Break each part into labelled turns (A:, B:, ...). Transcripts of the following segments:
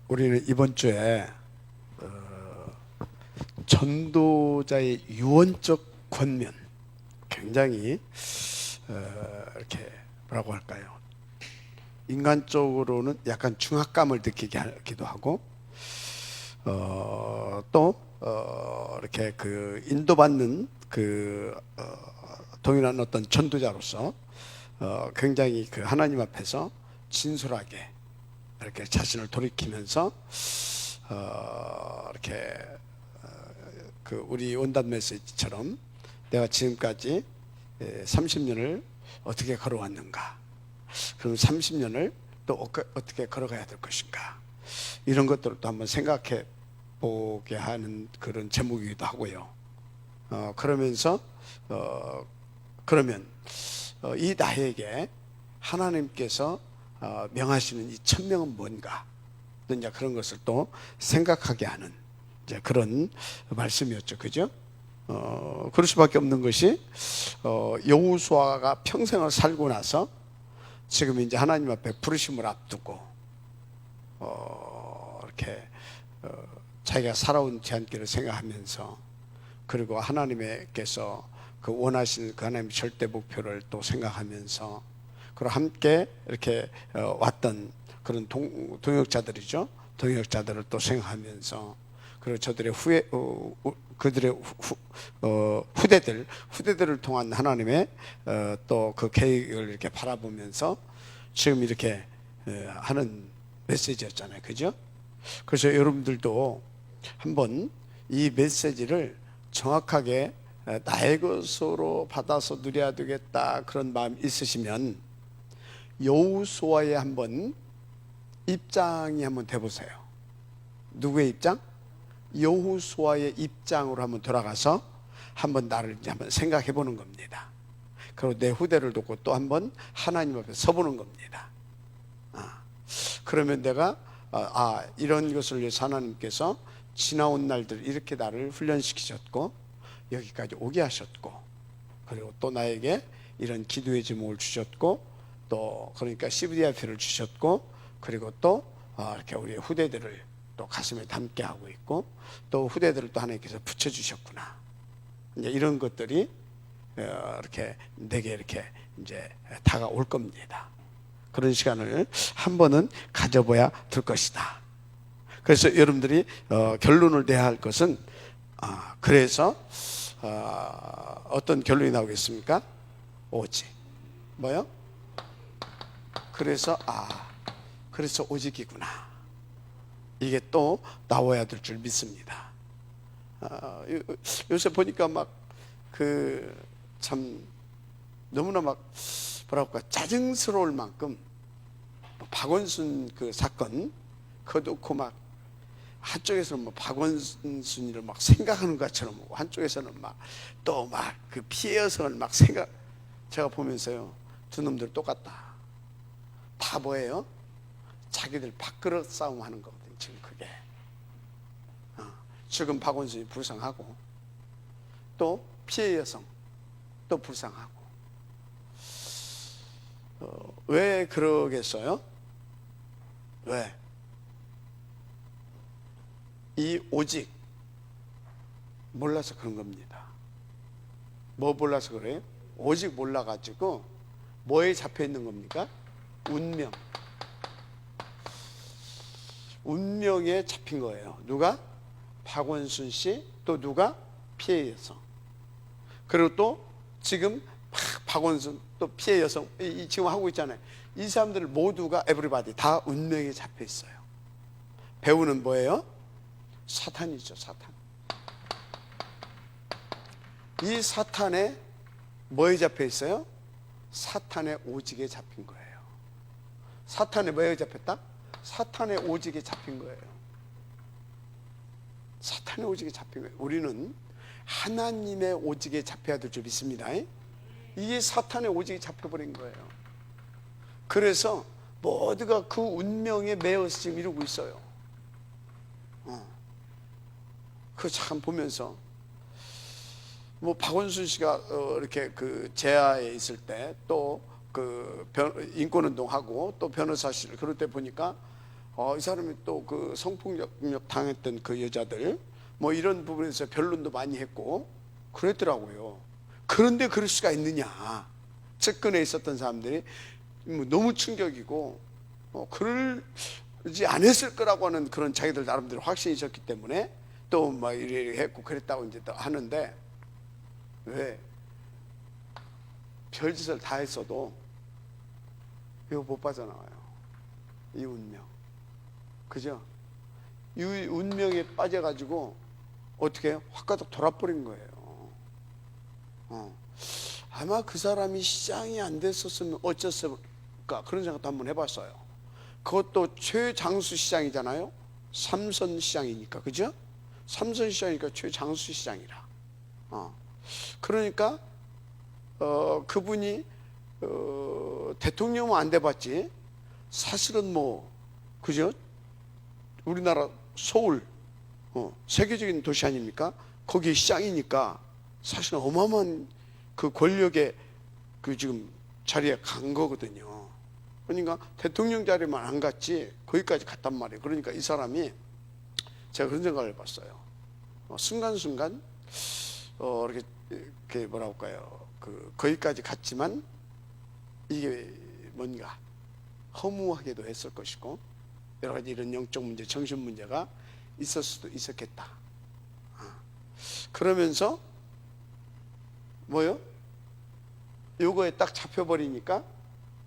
A: 우리는 이번 주에 전도자의 유언적 권면, 굉장히 이렇게 뭐라고 할까요? 인간적으로는 약간 중압감을 느끼게 하기도 하고, 또 이렇게 그 인도받는 동일한 어떤 전도자로서 굉장히 그 하나님 앞에서 진솔하게 이렇게 자신을 돌이키면서 이렇게 그 우리 원단 메시지처럼 내가 지금까지 30년을 어떻게 걸어왔는가, 그럼 30년을 또 어떻게 걸어가야 될 것인가, 이런 것들을 또 한번 생각해 보게 하는 그런 제목이기도 하고요. 그러면서 그러면 이 나에게 하나님께서 명하시는 이 천명은 뭔가, 이제 그런 것을 또 생각하게 하는 이제 그런 말씀이었죠, 그죠? 그럴 수밖에 없는 것이 여호수아가 평생을 살고 나서 지금 이제 하나님 앞에 부르심을 앞두고 이렇게 자기가 살아온 제한길을 생각하면서, 그리고 하나님께서 그 원하시는 그 하나님의 절대 목표를 또 생각하면서, 그리고 함께 이렇게 왔던 그런 동역자들이죠. 동역자들을 또 생각하면서, 그리고 저들의 그들의 후대들을 통한 하나님의 또 그 계획을 이렇게 바라보면서 지금 이렇게 하는 메시지였잖아요, 그죠? 그래서 여러분들도 한번 이 메시지를 정확하게 나의 것으로 받아서 누려야 되겠다, 그런 마음 있으시면 여호수아의 한번 입장이 한번 돼보세요. 누구의 입장? 여호수아의 입장으로 한번 돌아가서 한번 나를 이제 한번 생각해 보는 겁니다. 그리고 내 후대를 두고 또 한번 하나님 앞에 서보는 겁니다. 그러면 내가 이런 것을 위해서 하나님께서 지나온 날들 이렇게 나를 훈련시키셨고 여기까지 오게 하셨고, 그리고 또 나에게 이런 기도의 제목을 주셨고, 또 그러니까 CVDIP를 주셨고, 그리고 또 이렇게 우리 후대들을 또 가슴에 담게 하고 있고, 또 후대들을 또 하나님께서 붙여주셨구나, 이제 이런 것들이 이렇게 내게 이렇게 이제 다가올 겁니다. 그런 시간을 한 번은 가져봐야 될 것이다. 그래서 여러분들이 결론을 내야 할 것은 그래서 어떤 결론이 나오겠습니까? 오직 뭐요? 그래서 오직이구나, 이게 또 나와야 될 줄 믿습니다. 요새 보니까 막 참 너무나 막 뭐랄까 짜증스러울 만큼 박원순 그 사건 그거 놓고 막 한쪽에서는 뭐 박원순이를 막 생각하는 것처럼, 한쪽에서는 막 또 막 그 피해 여성을 막 제가 보면서요, 두 놈들 똑같다. 다 뭐예요? 자기들 밥그릇 싸움 하는 거거든요, 지금 그게. 지금 박원순이 불쌍하고, 또 피해 여성 또 불쌍하고. 왜 그러겠어요? 왜? 이 오직 몰라서 그런 겁니다. 뭐 몰라서 그래요? 오직 몰라가지고 뭐에 잡혀 있는 겁니까? 운명에 잡힌 거예요. 누가? 박원순 씨, 또 누가? 피해 여성. 그리고 또 지금 박원순 또 피해 여성 지금 하고 있잖아요. 이 사람들 모두가 에브리바디 다 운명에 잡혀 있어요. 배우는 뭐예요? 사탄이죠, 사탄. 이 사탄에 뭐에 잡혀 있어요? 사탄의 오직에 잡힌 거예요. 사탄의 뭐에 잡혔다? 사탄의 오직에 잡힌 거예요. 사탄의 오직에 잡힌 거예요. 우리는 하나님의 오직에 잡혀야 될 줄 믿습니다. 이게 사탄의 오직에 잡혀버린 거예요. 그래서 모두가 그 운명에 매여서 지금 이러고 있어요. 그 참 보면서 뭐 박원순 씨가 이렇게 그 재하에 있을 때 또 그 인권운동하고 또 변호사실 그럴 때 보니까 이 사람이 또 그 성폭력 당했던 그 여자들 뭐 이런 부분에서 변론도 많이 했고 그랬더라고요. 그런데 그럴 수가 있느냐. 측근에 있었던 사람들이 뭐 너무 충격이고 그러지 않았을 거라고 하는 그런 자기들 나름대로 확신이 있었기 때문에 또 막 이래 했고 그랬다고 이제 또 하는데, 왜 별짓을 다 했어도 이거 못 빠져나와요. 이 운명. 그죠? 이 운명에 빠져가지고 어떻게 확가닥 돌아버린 거예요. 아마 그 사람이 시장이 안 됐었으면 어쩌을까 그런 생각도 한번 해봤어요. 그것도 최장수 시장이잖아요. 삼선 시장이니까. 그죠? 삼선 시장이니까 최장수 시장이라. 그러니까 그분이 대통령은 안 돼봤지 사실은 뭐 그죠? 우리나라 서울 세계적인 도시 아닙니까? 거기 시장이니까 사실은 어마어마한 그 권력의 그 지금 자리에 간 거거든요. 그러니까 대통령 자리만 안 갔지 거기까지 갔단 말이에요. 그러니까 이 사람이, 제가 그런 생각을 해봤어요. 순간순간 이렇게 뭐라 할까요? 거기까지 갔지만 이게 뭔가 허무하게도 했을 것이고 여러 가지 이런 영적 문제, 정신 문제가 있을 수도 있었겠다. 그러면서 뭐요? 요거에 딱 잡혀버리니까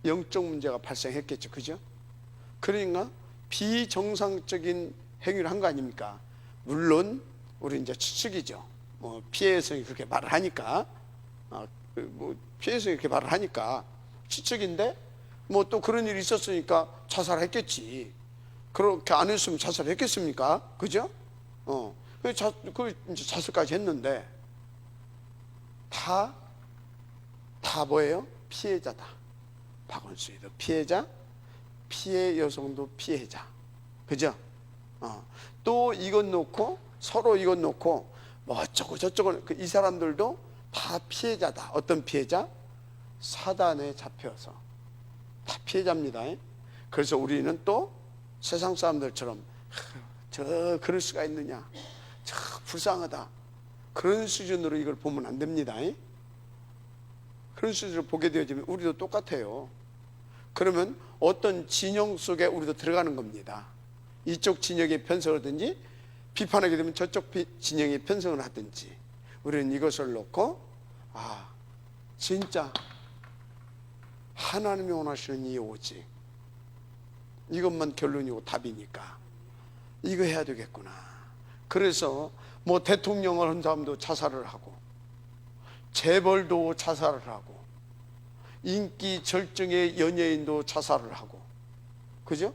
A: 영적 문제가 발생했겠죠. 그죠? 그러니까 비정상적인 행위를 한 거 아닙니까? 물론 우리 이제 추측이죠. 뭐 피해성이 그렇게 말을 하니까, 뭐 피해성이 그렇게 말을 하니까 추측인데, 뭐 또 그런 일이 있었으니까 자살했겠지. 그렇게 안 했으면 자살했겠습니까? 그죠? 그 이제 자살까지 했는데 다 뭐예요? 피해자다. 박원순이도 피해자, 피해 여성도 피해자. 그죠? 또 이것 놓고 서로 이것 놓고 뭐 어쩌고 저쩌고 이 사람들도 다 피해자다. 어떤 피해자? 사단에 잡혀서 다 피해자입니다. 그래서 우리는 또 세상 사람들처럼 그럴 수가 있느냐, 불쌍하다, 그런 수준으로 이걸 보면 안 됩니다. 그런 수준으로 보게 되어지면 우리도 똑같아요. 그러면 어떤 진영 속에 우리도 들어가는 겁니다. 이쪽 진영에 편성을 하든지 비판하게 되면 저쪽 진영에 편성을 하든지, 우리는 이것을 놓고 진짜 하나님이 원하시는 이 오직 이것만 결론이고 답이니까 이거 해야 되겠구나. 그래서 뭐 대통령을 한 사람도 자살을 하고 재벌도 자살을 하고 인기 절정의 연예인도 자살을 하고, 그죠?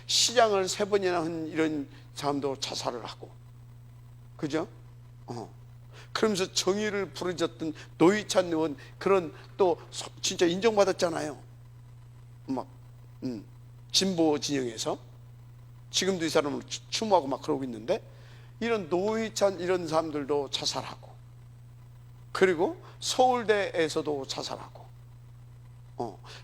A: 시장을 3번이나 한 이런 사람도 자살을 하고, 그죠? 그러면서 정의를 부르짖었던 노회찬 의원, 그런 또 진짜 인정받았잖아요. 막 진보 진영에서 지금도 이 사람을 추모하고 막 그러고 있는데, 이런 노회찬 이런 사람들도 자살하고, 그리고 서울대에서도 자살하고,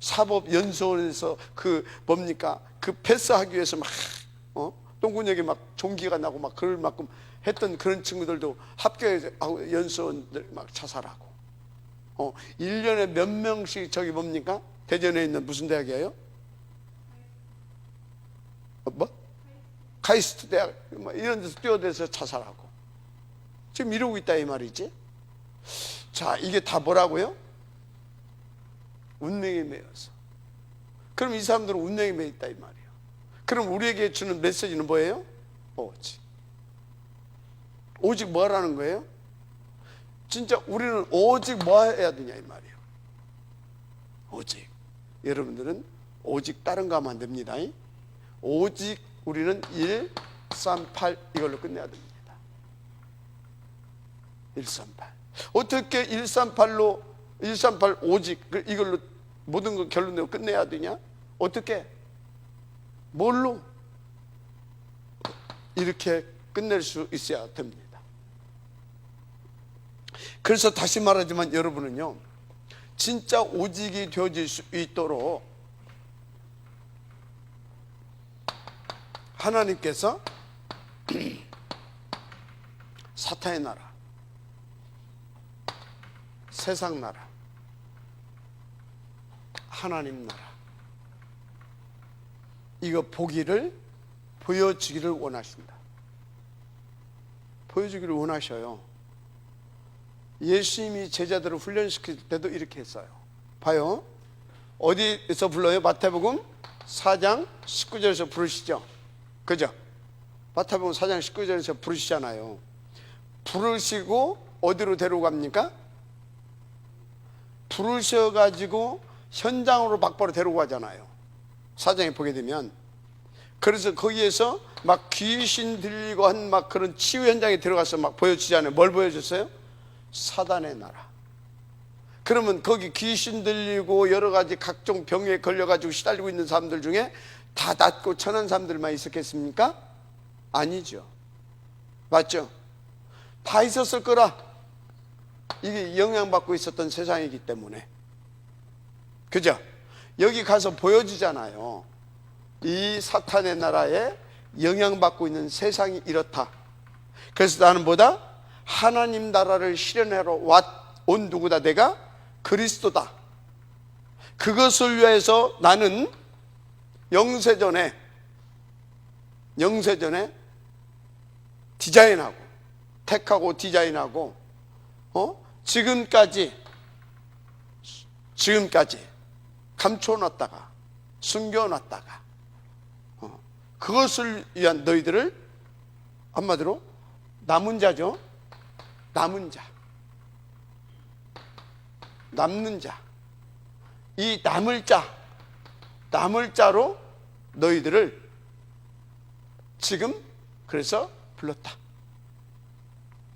A: 사법연수원에서 그 뭡니까 그 패스하기 위해서 막 똥구녕에 막 종기가 나고 막 그럴 만큼 했던 그런 친구들도 합격하고 연수원들 막 자살하고, 1년에 몇 명씩 저기 뭡니까 대전에 있는 무슨 대학이에요? 뭐? 카이스트 대학 뭐 이런 데서 뛰어대서 자살하고 지금 이러고 있다 이 말이지. 자, 이게 다 뭐라고요? 운명에 매여서. 그럼 이 사람들은 운명에 매여 있다 이 말이에요. 그럼 우리에게 주는 메시지는 뭐예요? 오직 뭐 하라는 거예요? 진짜 우리는 오직 뭐 해야 되냐 이 말이에요. 오직. 여러분들은 오직 다른 거 하면 안 됩니다. 오직 우리는 138 이걸로 끝내야 됩니다. 138. 어떻게 138로 138 오직 이걸로 모든 걸 결론내고 끝내야 되냐? 어떻게? 뭘로? 이렇게 끝낼 수 있어야 됩니다. 그래서 다시 말하지만 여러분은요, 진짜 오직이 되어질 수 있도록 하나님께서 사탄의 나라, 세상 나라, 하나님 나라, 이거 보기를 보여주기를 원하신다. 보여주기를 원하셔요. 예수님이 제자들을 훈련시킬 때도 이렇게 했어요. 봐요. 어디에서 불러요? 마태복음 4장 19절에서 부르시죠. 그죠? 마태복음 4장 19절에서 부르시잖아요. 부르시고 어디로 데려갑니까? 부르셔가지고 현장으로 막바로 데리고 가잖아요. 4장에 보게 되면. 그래서 거기에서 막 귀신 들리고 한 막 그런 치유 현장에 들어가서 막 보여주잖아요. 뭘 보여줬어요? 사단의 나라. 그러면 거기 귀신 들리고 여러 가지 각종 병에 걸려가지고 시달리고 있는 사람들 중에 다 낫고 천한 사람들만 있었겠습니까? 아니죠. 맞죠? 다 있었을 거라. 이게 영향받고 있었던 세상이기 때문에. 그죠? 여기 가서 보여주잖아요. 이 사탄의 나라에 영향받고 있는 세상이 이렇다. 그래서 나는 뭐다? 하나님 나라를 실현하러 온 누구다? 내가 그리스도다. 그것을 위해서 나는 영세전에 디자인하고 택하고 디자인하고 지금까지 감춰놨다가 숨겨놨다가 그것을 위한 너희들을 한마디로 남은 자죠. 남은 자, 남는 자, 이 남을 자로 너희들을 지금 그래서 불렀다.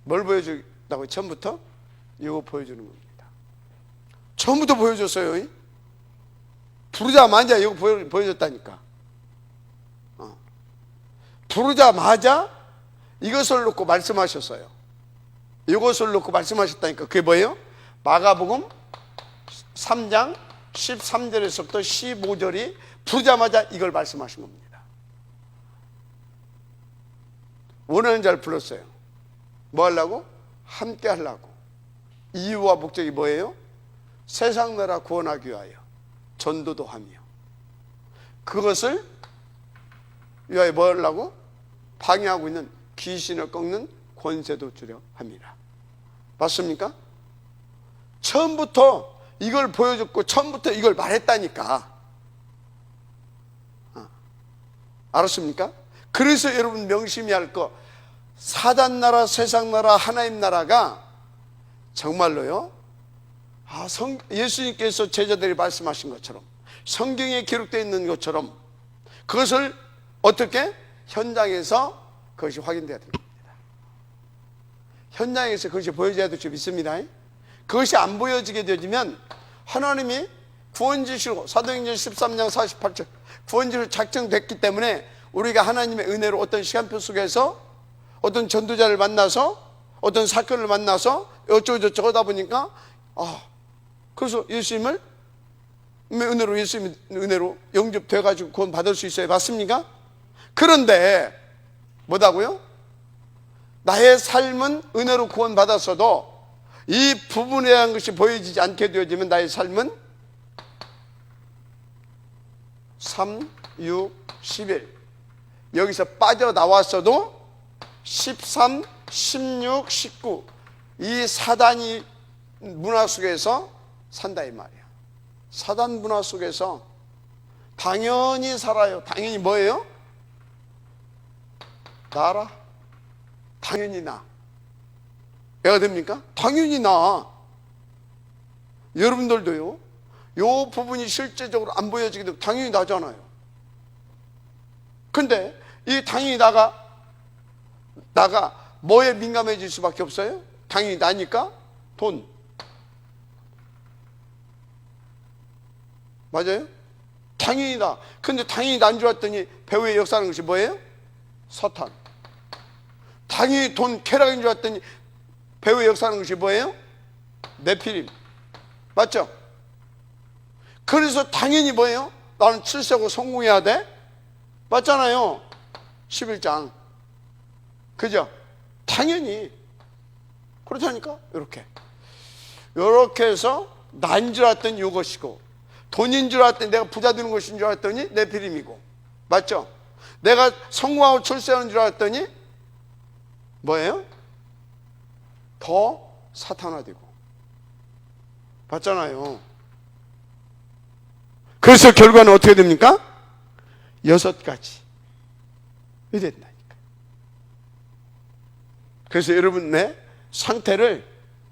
A: 뭘 보여준다고? 처음부터 이거 보여주는 겁니다. 처음부터 보여줬어요. 부르자마자 이거 보여줬다니까. 부르자마자 이것을 놓고 말씀하셨어요. 이것을 놓고 말씀하셨다니까. 그게 뭐예요? 마가복음 3장 13절에서부터 15절이 부르자마자 이걸 말씀하신 겁니다. 원하는 자를 불렀어요. 뭐 하려고? 함께 하려고. 이유와 목적이 뭐예요? 세상 나라 구원하기 위하여 전도도 하며, 그것을 위하여 뭐 하려고? 방해하고 있는 귀신을 꺾는 권세도 주려 합니다. 맞습니까? 처음부터 이걸 보여줬고 처음부터 이걸 말했다니까. 알았습니까? 그래서 여러분 명심해야 할 거, 사단 나라, 세상 나라, 하나님 나라가 정말로요, 예수님께서 제자들이 말씀하신 것처럼, 성경에 기록되어 있는 것처럼 그것을 어떻게? 현장에서 그것이 확인되어야 됩니다. 현장에서 그것이 보여져야 될 줄 믿습니다. 그것이 안 보여지게 되어지면 하나님이 구원지시로, 사도행전 13장 48절 구원지시로 작정됐기 때문에 우리가 하나님의 은혜로 어떤 시간표 속에서 어떤 전도자를 만나서 어떤 사건을 만나서 어쩌고저쩌고 하다 보니까 그래서 예수님의 은혜로 영접돼가지고 구원 받을 수 있어요. 맞습니까? 그런데 뭐다고요? 나의 삶은 은혜로 구원 받았어도 이 부분에 대한 것이 보여지지 않게 되어지면 나의 삶은 3, 6, 11 여기서 빠져나왔어도 13, 16, 19 이 사단이 문화 속에서 산다 이 말이야. 사단 문화 속에서 당연히 살아요. 당연히 뭐예요? 나라. 당연히 나. 왜가 됩니까? 당연히 나. 여러분들도요, 요 부분이 실제적으로 안 보여지게 되면 당연히 나잖아요. 근데 이 당연히 나가 뭐에 민감해질 수밖에 없어요? 당연히 나니까 돈. 맞아요? 당연히 나. 근데 당연히 난 줄 알았더니 배후에 역사하는 것이 뭐예요? 사탄. 당연히 돈, 쾌락인 줄 알았더니 배후에 역사하는 것이 뭐예요? 네피림. 맞죠? 그래서 당연히 뭐예요? 나는 출세하고 성공해야 돼? 맞잖아요. 11장. 그죠? 당연히 그렇다니까. 이렇게 해서 나인 줄 알았더니 이것이고, 돈인 줄 알았더니 내가 부자 되는 것인 줄 알았더니 네피림이고, 맞죠? 내가 성공하고 출세하는 줄 알았더니 뭐예요? 더 사탄화되고. 봤잖아요. 그래서 결과는 어떻게 됩니까? 6가지 이렇게 된다니까. 그래서 여러분의 상태를,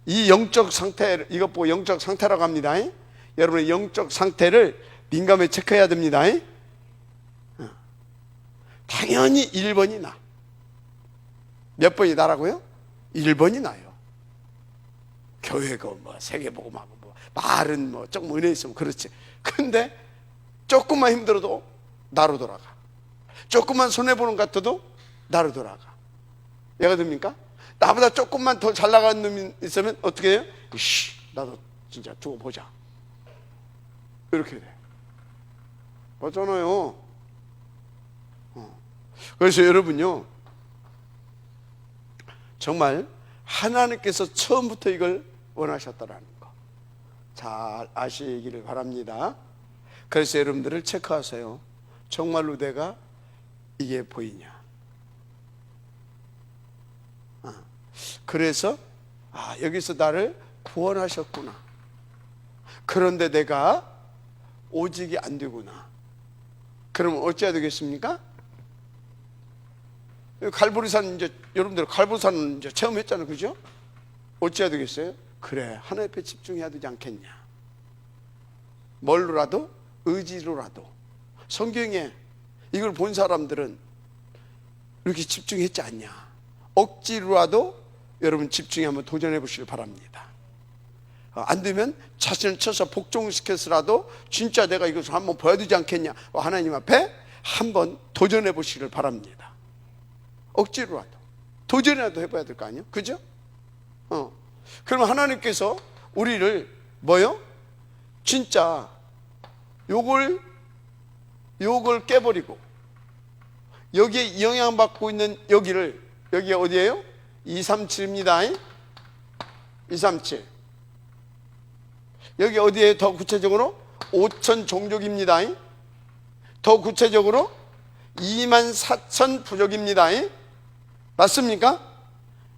A: 이 영적 상태, 이것 보고 영적 상태라고 합니다. 여러분의 영적 상태를 민감하게 체크해야 됩니다. 당연히 1번이 나. 몇 번이 나라고요? 1번이 나요. 교회가 뭐 세계복음하고 뭐 말은 뭐 조금 은혜 있으면 그렇지. 근데 조금만 힘들어도 나로 돌아가. 조금만 손해보는 것 같아도 나로 돌아가. 이해가 됩니까? 나보다 조금만 더 잘 나가는 놈이 있으면 어떻게 해요? 나도 진짜 두고 보자. 이렇게 돼. 맞잖아요. 그래서 여러분요, 정말 하나님께서 처음부터 이걸 원하셨다라는 거 잘 아시기를 바랍니다. 그래서 여러분들을 체크하세요. 정말로 내가 이게 보이냐. 그래서 여기서 나를 구원하셨구나. 그런데 내가 오직이 안 되구나. 그러면 어찌해야 되겠습니까? 갈보리산, 이제 여러분들 갈보리산 이제 체험했잖아요, 그죠? 어찌해야 되겠어요? 그래, 하나님 앞에 집중해야 되지 않겠냐. 뭘로라도, 의지로라도. 성경에 이걸 본 사람들은 이렇게 집중했지 않냐. 억지로라도 여러분 집중해 한번 도전해 보시길 바랍니다. 안 되면 자신을 쳐서 복종시켜서라도 진짜 내가 이것을 한번 보여야 되지 않겠냐. 하나님 앞에 한번 도전해 보시길 바랍니다. 억지로라도 도전이라도 해봐야 될 거 아니에요? 그죠? 그러면 하나님께서 우리를 뭐요? 진짜 요걸 깨버리고 여기에 영향받고 있는 여기를, 여기가 어디예요? 237입니다. 237. 여기 어디에 더 구체적으로? 5천 종족입니다. 더 구체적으로 24,000 부족입니다. 맞습니까?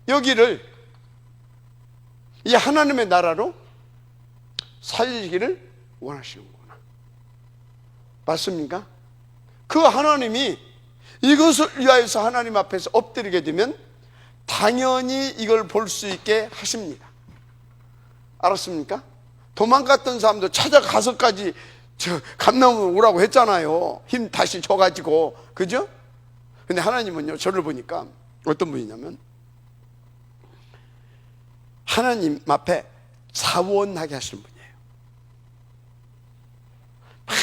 A: 여기를 이 하나님의 나라로 살리기를 원하시는구나. 맞습니까? 그 하나님이 이것을 위하여서 하나님 앞에서 엎드리게 되면 당연히 이걸 볼 수 있게 하십니다. 알았습니까? 도망갔던 사람도 찾아가서까지 감나무 오라고 했잖아요. 힘 다시 줘가지고. 그죠? 근데 하나님은요, 저를 보니까 어떤 분이냐면 하나님 앞에 자원하게 하시는 분이에요. 막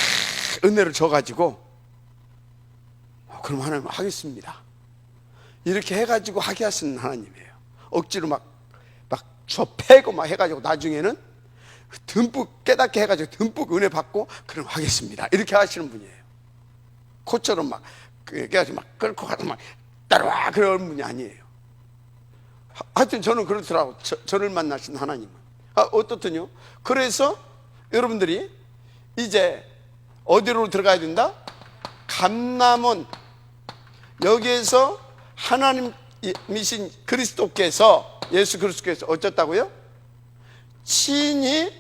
A: 은혜를 줘가지고 그럼 하나님 하겠습니다. 이렇게 해가지고 하게 하시는 하나님이에요. 억지로 막 줘 패고 막 해가지고 나중에는 듬뿍 깨닫게 해가지고 듬뿍 은혜 받고 그럼 하겠습니다. 이렇게 하시는 분이에요. 코처럼 막 깨가지고 막 끌고 가서 막 따라와 그런 분이 아니에요. 하여튼 저는 그렇더라고. 저를 만나신 하나님은. 어떻더뇨? 그래서 여러분들이 이제 어디로 들어가야 된다? 감남원. 여기에서 하나님이신 그리스도께서, 예수 그리스도께서 어쩌다고요? 친히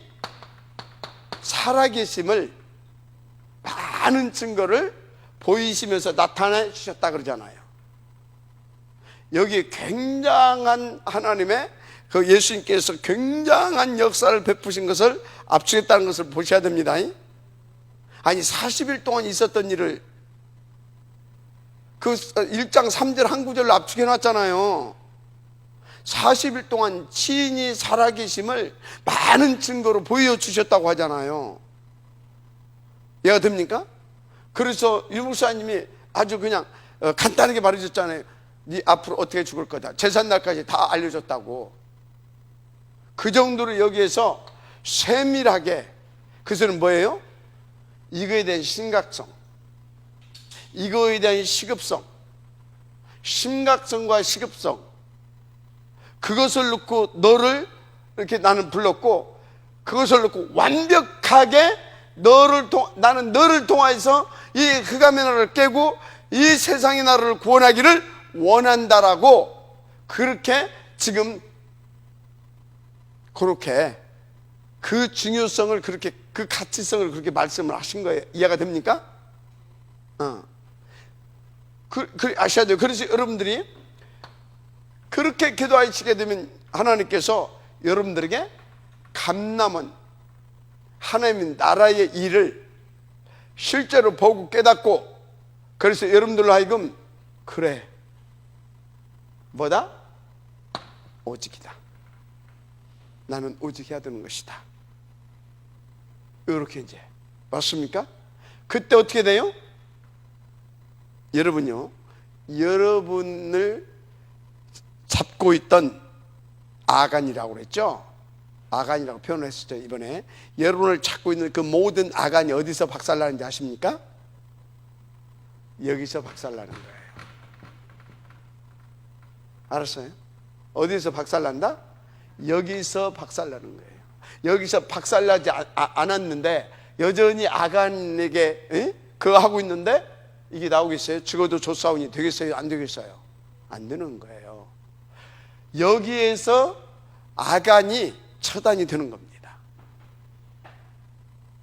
A: 살아계심을 많은 증거를 보이시면서 나타내 주셨다 그러잖아요. 여기 굉장한 하나님의 그 예수님께서 굉장한 역사를 베푸신 것을 압축했다는 것을 보셔야 됩니다. 아니 40일 동안 있었던 일을 그 1장 3절 한 구절로 압축해 놨잖아요. 40일 동안 친히 살아계심을 많은 증거로 보여주셨다고 하잖아요. 이해가 됩니까? 그래서 유 목사님이 아주 그냥 간단하게 말해줬잖아요. 네 앞으로 어떻게 죽을 거다. 제삿날까지 다 알려줬다고. 그 정도로 여기에서 세밀하게. 그것은 뭐예요? 이거에 대한 심각성, 이거에 대한 시급성, 심각성과 시급성, 그것을 놓고 너를 이렇게 나는 불렀고, 그것을 놓고 완벽하게 나는 너를 통하여서 이 흑암의 나라를 깨고 이 세상의 나라를 구원하기를 원한다라고, 그렇게 지금 그렇게 그 중요성을, 그렇게 그 가치성을 그렇게 말씀을 하신 거예요. 이해가 됩니까? 아셔야 돼요. 그래서 여러분들이 그렇게 기도하시게 되면 하나님께서 여러분들에게 감남은 하나님의 나라의 일을 실제로 보고 깨닫고, 그래서 여러분들로 하여금 그래, 뭐다? 오직이다. 나는 오직 해야 되는 것이다. 이렇게 이제 맞습니까? 그때 어떻게 돼요? 여러분요, 여러분을 잡고 있던 아간이라고 그랬죠? 아간이라고 표현을 했었죠. 이번에 여러분을 찾고 있는 그 모든 아간이 어디서 박살나는지 아십니까? 여기서 박살나는 거예요. 알았어요? 어디서 박살난다? 여기서 박살나는 거예요. 여기서 박살나지 않았는데 여전히 아간에게 그거 하고 있는데 이게 나오겠어요? 죽어도 조사오니 되겠어요? 안 되겠어요? 안 되는 거예요. 여기에서 아간이 처단이 되는 겁니다.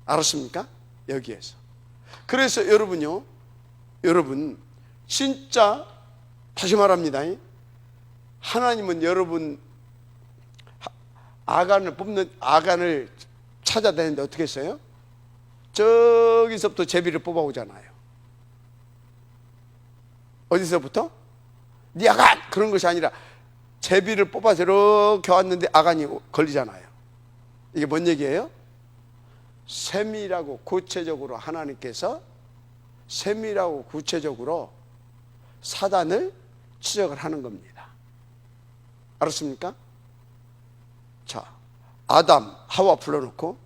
A: 알았습니까? 여기에서. 그래서 여러분요, 여러분 진짜 다시 말합니다. 하나님은 여러분 아간을 뽑는, 아간을 찾아다니는데 어떻게 했어요? 저기서부터 제비를 뽑아오잖아요. 어디서부터? 네 아간! 그런 것이 아니라 제비를 뽑아서 이렇게 왔는데 아간이 걸리잖아요. 이게 뭔 얘기예요? 세밀하고 구체적으로 하나님께서 세밀하고 구체적으로 사단을 추적을 하는 겁니다. 알았습니까? 자, 아담, 하와 불러놓고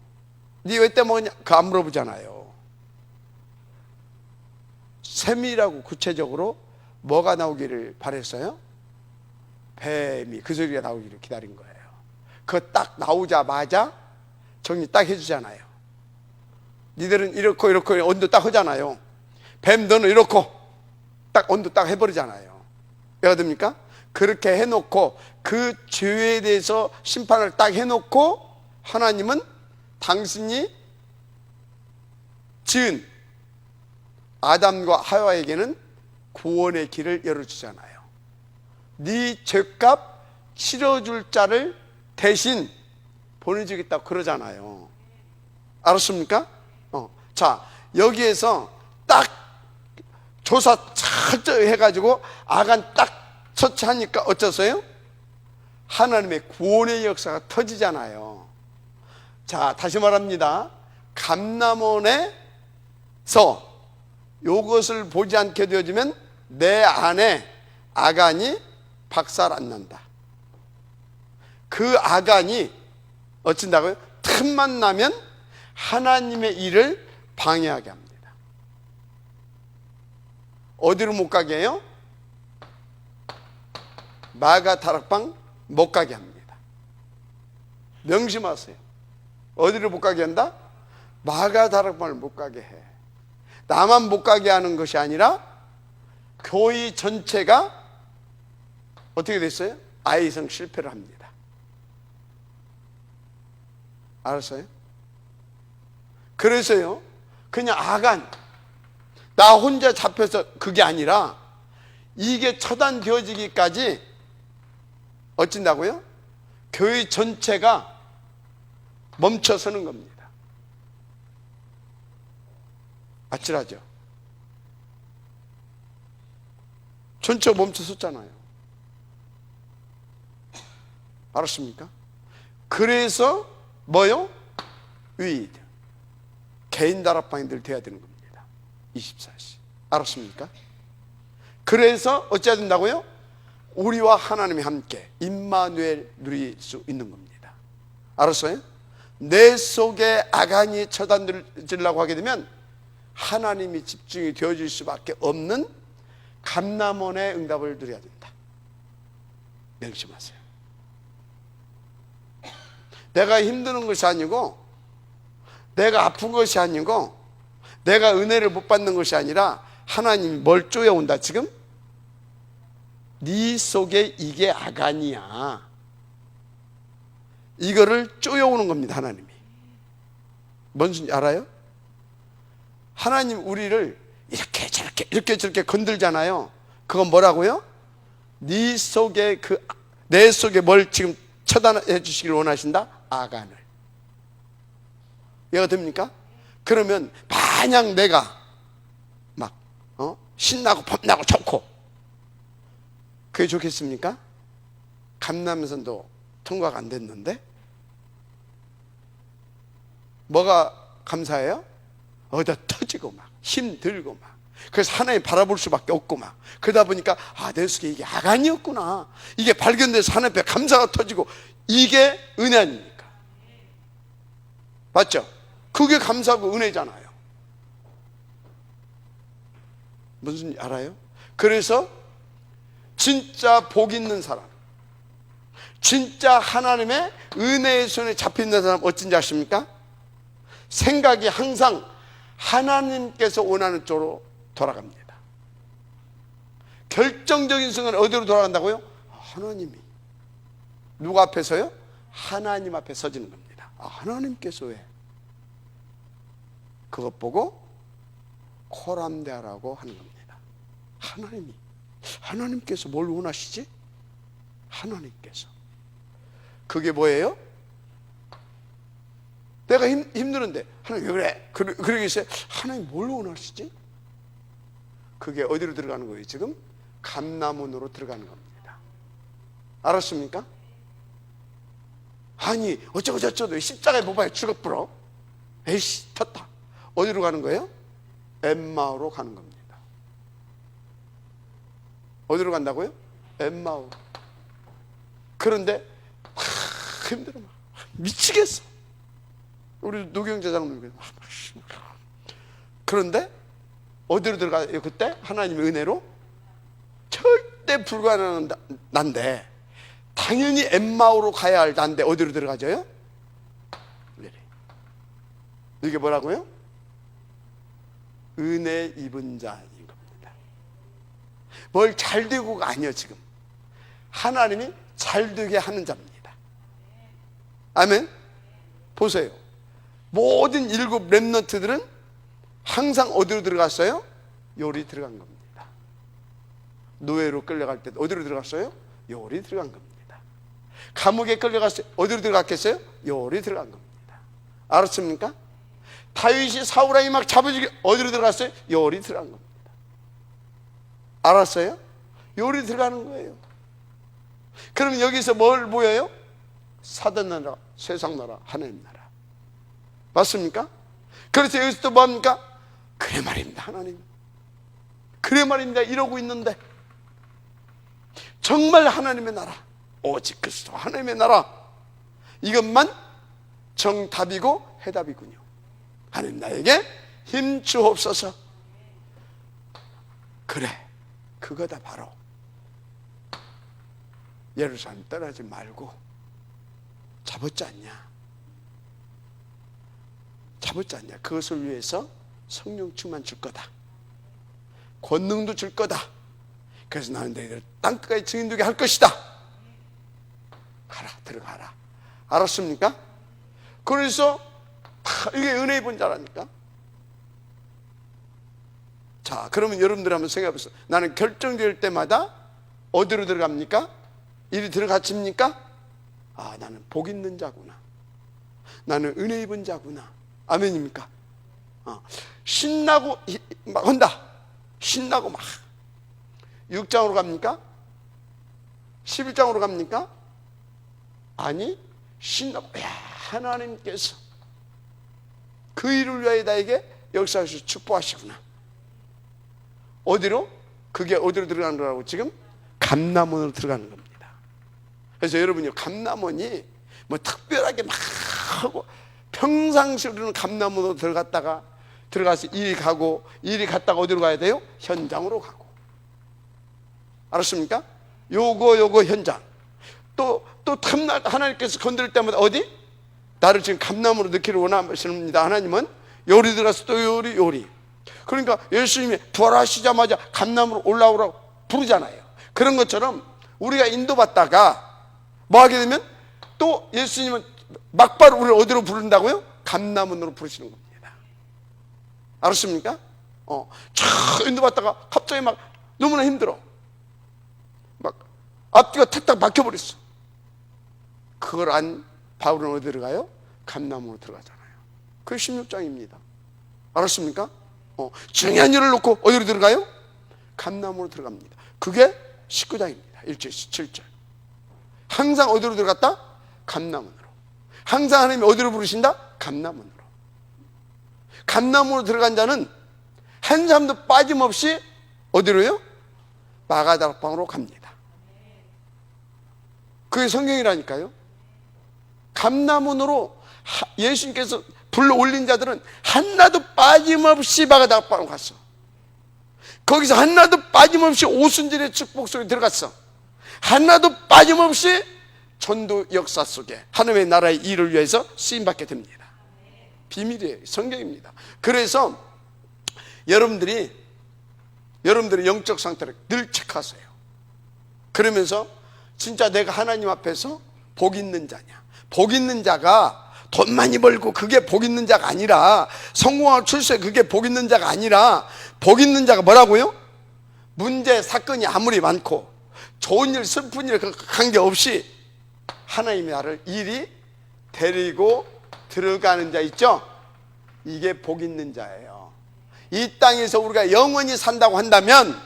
A: 네 왜 떼먹었냐? 그거 안 물어보잖아요. 세밀하고 구체적으로 뭐가 나오기를 바랬어요? 뱀이 그 소리가 나오기를 기다린 거예요. 그거 딱 나오자마자 정리 딱 해주잖아요. 니들은 이렇고 이렇고 언도 딱 하잖아요. 뱀 너는 이렇고 딱 언도 딱 해버리잖아요. 왜가 됩니까? 그렇게 해놓고 그 죄에 대해서 심판을 딱 해놓고 하나님은 당신이 지은 아담과 하와에게는 구원의 길을 열어주잖아요. 네 죄값 치러줄 자를 대신 보내주겠다고 그러잖아요. 알았습니까? 자, 여기에서 딱 조사 철저히 해가지고 아간 딱 처치하니까 어쩌세요? 하나님의 구원의 역사가 터지잖아요. 자, 다시 말합니다. 감람원에서 이것을 보지 않게 되어지면 내 안에 아간이 박살 안 난다. 그 아간이 어쩐다고요? 틈만 나면 하나님의 일을 방해하게 합니다. 어디로 못 가게 해요? 마가 다락방 못 가게 합니다. 명심하세요. 어디로 못 가게 한다? 마가 다락방을 못 가게 해. 나만 못 가게 하는 것이 아니라 교회 전체가 어떻게 됐어요? 아이성 실패를 합니다. 알았어요? 그래서요, 그냥 아간, 나 혼자 잡혀서 그게 아니라 이게 처단되어지기까지 어쩐다고요? 교회 전체가 멈춰서는 겁니다. 아찔하죠? 전체 멈춰섰잖아요. 알았습니까? 그래서 뭐요? 위드 개인 다락방이들 돼야 되는 겁니다. 24시. 알았습니까? 그래서 어찌해야 된다고요? 우리와 하나님이 함께 임마누엘 누릴 수 있는 겁니다. 알았어요? 내 속에 아간이 처단되려고 하게 되면 하나님이 집중이 되어질 수밖에 없는 감남원의 응답을 누려야 된다. 명심하세요. 내가 힘드는 것이 아니고, 내가 아픈 것이 아니고, 내가 은혜를 못 받는 것이 아니라 하나님이 뭘 쪼여온다 지금? 네 속에 이게 아간이야. 이거를 쪼여오는 겁니다. 하나님이. 뭔지 알아요? 하나님 우리를 이렇게 저렇게 건들잖아요. 그건 뭐라고요? 네 속에 내 속에 뭘 지금 처단해 주시길 원하신다? 아간을. 이해가 됩니까? 그러면 만약 내가 막 신나고 폼나고 좋고, 그게 좋겠습니까? 감남선도 통과가 안 됐는데 뭐가 감사해요? 어디다 터지고 막 힘들고 막, 그래서 하나님 바라볼 수밖에 없고 막, 그러다 보니까 내 속에 이게 아간이었구나, 이게 발견돼서 하나님 앞에 감사가 터지고, 이게 은혜 아닙니까? 맞죠? 그게 감사하고 은혜잖아요. 무슨 알아요? 그래서 진짜 복 있는 사람, 진짜 하나님의 은혜의 손에 잡혀있는 사람 어쩐지 아십니까? 생각이 항상 하나님께서 원하는 쪽으로 돌아갑니다. 결정적인 순간에 어디로 돌아간다고요? 하나님이. 누가 앞에서요? 하나님 앞에 서지는 겁니다. 하나님께서 왜? 그것 보고 코람데아라고 하는 겁니다. 하나님께서 뭘 원하시지? 하나님께서. 그게 뭐예요? 내가 힘드는데 하나님 왜 그래? 그러겠어요? 하나님 뭘 원하시지? 그게 어디로 들어가는 거예요? 지금 감남원으로 들어가는 겁니다. 알았습니까? 아니 어쩌고 저쩌고 십자가에 못 봐요. 죽어버려. 에이씨 텄다. 어디로 가는 거예요? 엠마오로 가는 겁니다. 어디로 간다고요? 엠마오. 그런데 힘들어. 미치겠어. 우리 노경자 장로님. 그런데 어디로 들어가요? 그때 하나님의 은혜로 절대 불가능한 난데, 당연히 엠마오로 가야 할 난데 어디로 들어가져요? 이게 뭐라고요? 은혜 입은 자인 겁니다. 뭘 잘 되고가 아니요. 지금 하나님이 잘 되게 하는 자입니다. 아멘. 보세요. 모든 7 렘넌트들은 항상 어디로 들어갔어요? 요리 들어간 겁니다. 노예로 끌려갈 때 어디로 들어갔어요? 요리 들어간 겁니다. 감옥에 끌려갔어요. 어디로 들어갔겠어요? 요리 들어간 겁니다. 알았습니까? 다윗이 사울왕이 막 잡아주기 어디로 들어갔어요? 요리 들어간 겁니다. 알았어요? 요리 들어가는 거예요. 그럼 여기서 뭘 보여요? 사단 나라, 세상 나라, 하나님 나라. 맞습니까? 그래서 여기서 또 뭡니까? 그래 말입니다. 하나님, 그래 말입니다. 이러고 있는데 정말 하나님의 나라, 오직 그리스도 하나님의 나라, 이것만 정답이고 해답이군요. 하나님 나에게 힘 주옵소서. 그래, 그거다. 바로 예루살렘 떠나지 말고 잡았지 않냐? 잡았지 않냐? 그것을 위해서 성령 충만 줄 거다. 권능도 줄 거다. 그래서 나는 너희들 땅끝까지 증인되게 할 것이다. 가라, 들어가라. 알았습니까? 그래서 이게 은혜 입은 자라니까. 자, 그러면 여러분들 한번 생각해 보세요. 나는 결정될 때마다 어디로 들어갑니까? 이리 들어갔습니까? 나는 복 있는 자구나. 나는 은혜 입은 자구나. 아멘입니까? 신나고 막 한다. 신나고 막 6장으로 갑니까? 11장으로 갑니까? 아니, 신나고, 야, 하나님께서 그 일을 위하여 나에게 역사하셔서 축복하시구나. 어디로? 그게 어디로 들어가는 거라고? 지금 감남원으로 들어가는 겁니다. 그래서 여러분이 감남원이 뭐 특별하게 막 하고 평상시로는 감남원으로 들어가서 일이 갔다가 어디로 가야 돼요? 현장으로 가고. 알았습니까? 요거 현장. 또 하나님께서 건드릴 때마다 어디? 나를 지금 감남으로 넣기를 원하십니다. 하나님은 요리 들어가서 또 요리. 그러니까 예수님이 부활하시자마자 감남으로 올라오라고 부르잖아요. 그런 것처럼 우리가 인도받다가 뭐 하게 되면 또 예수님은 막바로 우리를 어디로 부른다고요? 감남원으로 부르시는 겁니다. 알았습니까? 촥 인도받다가 갑자기 막 너무나 힘들어. 막 앞뒤가 탁탁 막혀버렸어. 그걸 안 바울은 어디로 가요? 감남으로 들어가잖아요. 그게 16장입니다. 알았습니까? 중요한 일을 놓고 어디로 들어가요? 감남으로 들어갑니다. 그게 19장입니다. 1절, 7절. 항상 어디로 들어갔다? 감남원으로. 항상 하나님이 어디로 부르신다? 감남원으로. 감남원으로 들어간 자는 한 사람도 빠짐없이 어디로요? 마가다락방으로 갑니다. 그게 성경이라니까요. 감남원으로 예수님께서 불러 올린 자들은 하나도 빠짐없이 마가다락방으로 갔어. 거기서 하나도 빠짐없이 오순절의 축복 속에 들어갔어. 하나도 빠짐없이 전도 역사 속에 하나님의 나라의 일을 위해서 쓰임받게 됩니다. 비밀이에요. 성경입니다. 그래서 여러분들이 영적 상태를 늘 체크하세요. 그러면서 진짜 내가 하나님 앞에서 복 있는 자냐. 복 있는 자가 돈 많이 벌고 그게 복 있는 자가 아니라, 성공하고 출세 그게 복 있는 자가 아니라, 복 있는 자가 뭐라고요? 문제 사건이 아무리 많고 좋은 일 슬픈 일 관계없이 하나님이 나를 이리 데리고 들어가는 자 있죠? 이게 복 있는 자예요. 이 땅에서 우리가 영원히 산다고 한다면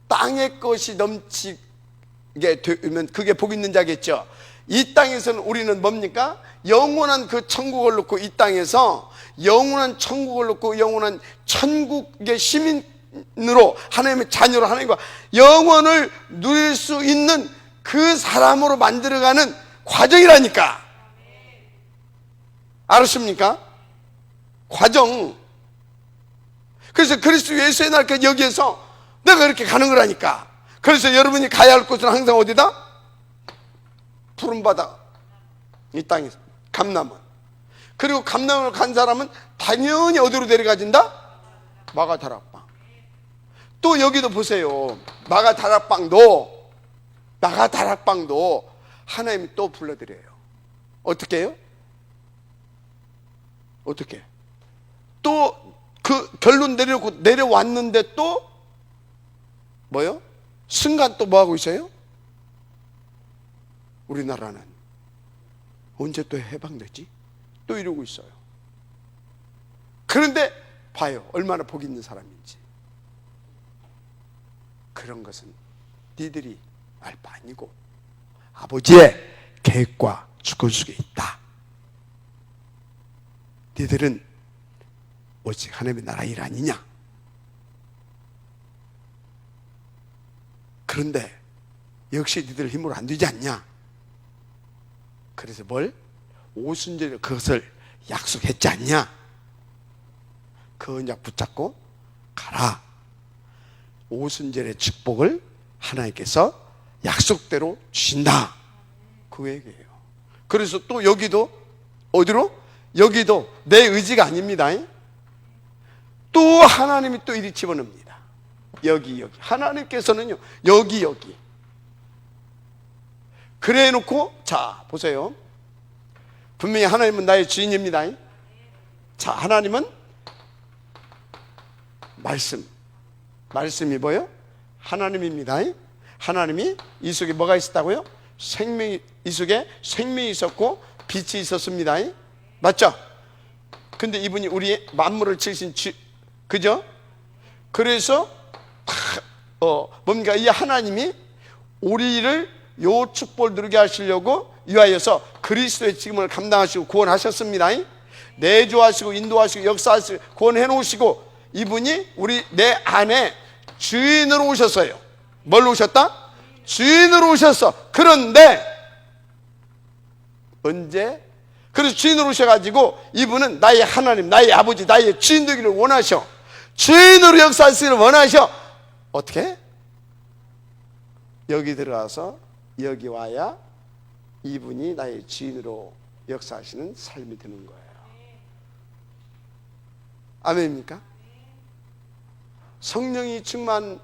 A: 땅의 것이 넘치게 되면 그게 복 있는 자겠죠. 이 땅에서는 우리는 뭡니까? 영원한 그 천국을 놓고, 이 땅에서 영원한 천국을 놓고 영원한 천국의 시민으로, 하나님의 자녀로 하나님과 영원을 누릴 수 있는 그 사람으로 만들어가는 과정이라니까. 알았습니까? 과정. 그래서 그리스도 예수의 날까지 여기에서 내가 이렇게 가는 거라니까. 그래서 여러분이 가야 할 곳은 항상 어디다? 푸른 바다. 이 땅에서 감남원. 그리고 감남원을 간 사람은 당연히 어디로 데려가진다? 마가다락방. 또 여기도 보세요. 마가다락방도 하나님이 또 불러드려요. 어떻게 해요? 어떻게? 또 그 결론 내려왔는데 또 뭐요? 순간 또 뭐하고 있어요? 우리나라는 언제 또 해방되지? 또 이러고 있어요. 그런데 봐요. 얼마나 복 있는 사람인지. 그런 것은 니들이 알 바 아니고 아버지의 계획과 주권 속에 있다. 니들은 오직 하나님의 나라 일 아니냐? 그런데 역시 니들 힘으로 안 되지 않냐? 그래서 뭘? 오순절에 그것을 약속했지 않냐? 그 언약 붙잡고 가라. 오순절의 축복을 하나님께서 약속대로 주신다. 그 얘기예요. 그래서 또 여기도 어디로? 여기도 내 의지가 아닙니다. 또 하나님이 또 이리 집어넣습니다. 여기 하나님께서는요 여기 그래 해놓고, 자 보세요. 분명히 하나님은 나의 주인입니다. 자, 하나님은 말씀이 뭐예요? 하나님입니다. 하나님이 이 속에 뭐가 있었다고요? 이 속에 생명이 있었고 빛이 있었습니다. 맞죠? 근데 이분이 우리의 만물을 지으신 그죠? 그래서 뭡니까? 이 하나님이 우리를 요 축복을 누리게 하시려고 위하여서 그리스도의 직임을 감당하시고 구원하셨습니다. 내조하시고 인도하시고 역사하시고 구원해 놓으시고, 이분이 내 안에 주인으로 오셨어요. 뭘로 오셨다? 주인으로 오셨어. 그런데 언제? 그래서 주인으로 오셔가지고 이분은 나의 하나님, 나의 아버지, 나의 주인 되기를 원하셔. 주인으로 역사하시기를 원하셔. 어떻게? 여기 들어가서 여기 와야 이분이 나의 주인으로 역사하시는 삶이 되는 거예요. 아멘입니까? 성령이 충만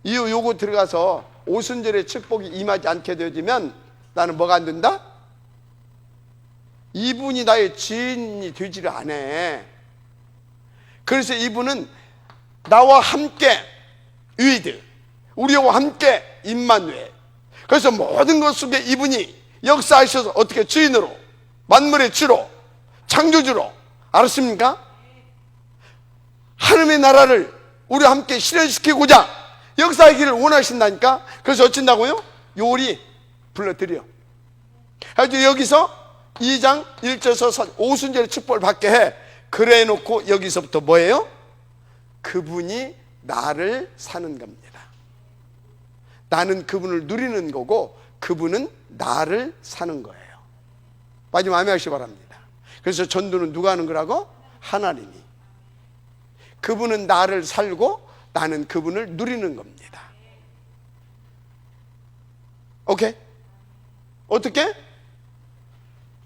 A: 이후 요거 들어가서 오순절의 축복이 임하지 않게 되어지면 나는 뭐가 안 된다? 이분이 나의 주인이 되지를 않아. 그래서 이분은 나와 함께 위드, 우리와 함께 임마누엘. 그래서 모든 것 속에 이분이 역사하셔서 어떻게 주인으로, 만물의 주로, 창조주로, 알았습니까? 하나님의 나라를 우리와 함께 실현시키고자 역사하기를 원하신다니까. 그래서 어쩐다고요? 요리 불러드려. 아주 여기서 2장 1절에서 오순절의 축복을 받게 해. 그래 놓고 여기서부터 뭐예요? 그분이 나를 사는 겁니다. 나는 그분을 누리는 거고 그분은 나를 사는 거예요. 마지막 아멘하시기 바랍니다. 그래서 전도는 누가 하는 거라고? 하나님이. 그분은 나를 살고 나는 그분을 누리는 겁니다. 오케이? 어떻게?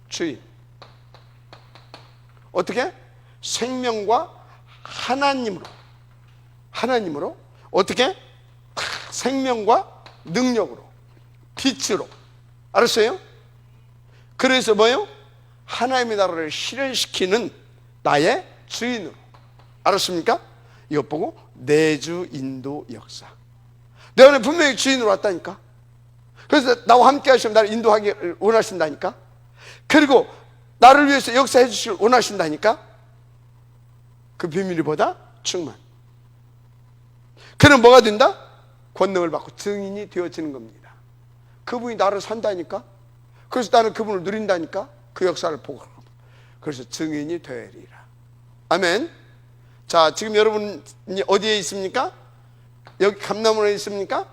A: 주인. 어떻게? 생명과 하나님으로 어떻게? 생명과 능력으로, 빛으로. 알았어요? 그래서 뭐예요? 하나님의 나라를 실현시키는 나의 주인으로. 알았습니까? 이것 보고 내주 인도 역사. 내가 분명히 주인으로 왔다니까. 그래서 나와 함께 하시면 나를 인도하기 원하신다니까. 그리고 나를 위해서 역사해 주시길 원하신다니까. 그 비밀이 뭐다? 충만. 그럼 뭐가 된다? 권능을 받고 증인이 되어지는 겁니다. 그분이 나를 산다니까. 그래서 나는 그분을 누린다니까. 그 역사를 보고. 그래서 증인이 되리라. 아멘. 자, 지금 여러분이 어디에 있습니까? 여기 감람원에 있습니까?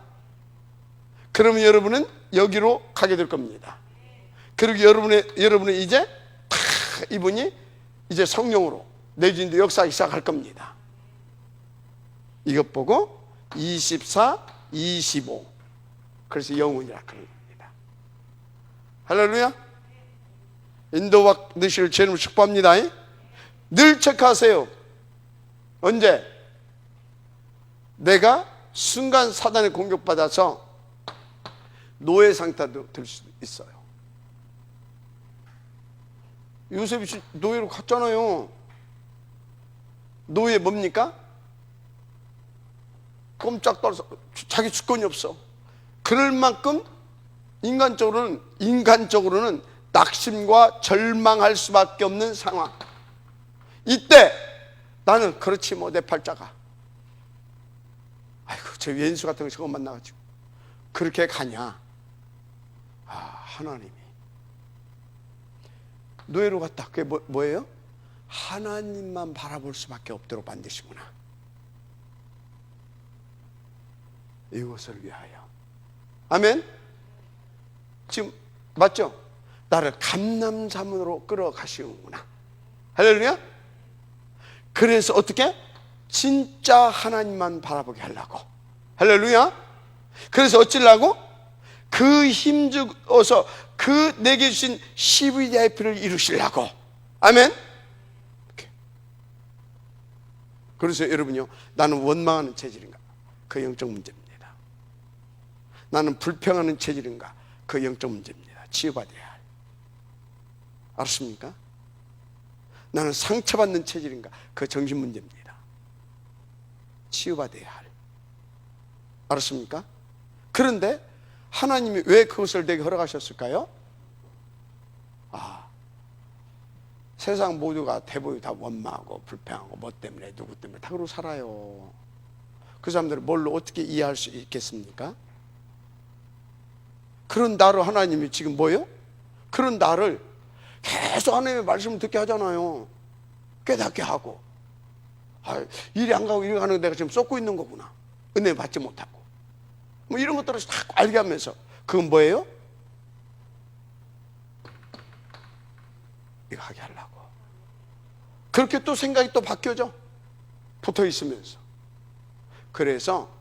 A: 그러면 여러분은 여기로 가게 될 겁니다. 그리고 여러분은 이제 이분이 이제 성령으로 내주인도 역사하기 시작할 겁니다. 이것 보고 24, 25. 그래서 영혼이라 그런 겁니다. 할렐루야. 인도 받으실 죄를 축복합니다. 늘 체크하세요. 언제? 내가 순간 사단에 공격받아서 노예 상태도 될 수도 있어요. 요셉이 노예로 갔잖아요. 노예 뭡니까? 꼼짝 떨어서 자기 주권이 없어. 그럴 만큼 인간적으로는 낙심과 절망할 수밖에 없는 상황. 이때 나는 그렇지 뭐 내 팔자가 아이고 저 왼수 같은 거 저거 만나가지고 그렇게 가냐. 아, 하나님이 노예로 갔다. 그게 뭐예요? 하나님만 바라볼 수밖에 없도록 만드시구나. 이것을 위하여. 아멘. 지금 맞죠? 나를 감람산으로 끌어가시는구나. 할렐루야. 그래서 어떻게? 진짜 하나님만 바라보게 하려고. 할렐루야. 그래서 어찌려고? 그 힘주어서 그 내게 주신 CVIP를 이루시려고. 아멘. 그래서 여러분요, 나는 원망하는 체질인가? 그 영적 문제입니다. 나는 불평하는 체질인가? 그 영적 문제입니다. 치유받아야 할. 알았습니까? 나는 상처받는 체질인가? 그 정신 문제입니다. 치유받아야 할. 알았습니까? 그런데 하나님이 왜 그것을 내게 허락하셨을까요? 아, 세상 모두가 대부분 다 원망하고 불평하고 뭐 때문에 누구 때문에 다 그러고 살아요. 그 사람들은 뭘로 어떻게 이해할 수 있겠습니까? 그런 나를 하나님이 지금 뭐예요? 그런 나를 계속 하나님의 말씀을 듣게 하잖아요. 깨닫게 하고. 아, 일이 안 가고 일이 가는 거 내가 지금 쏟고 있는 거구나. 은혜 받지 못하고. 뭐 이런 것들을 다 알게 하면서. 그건 뭐예요? 이거 하게 하려고. 그렇게 또 생각이 또 바뀌어져. 붙어 있으면서. 그래서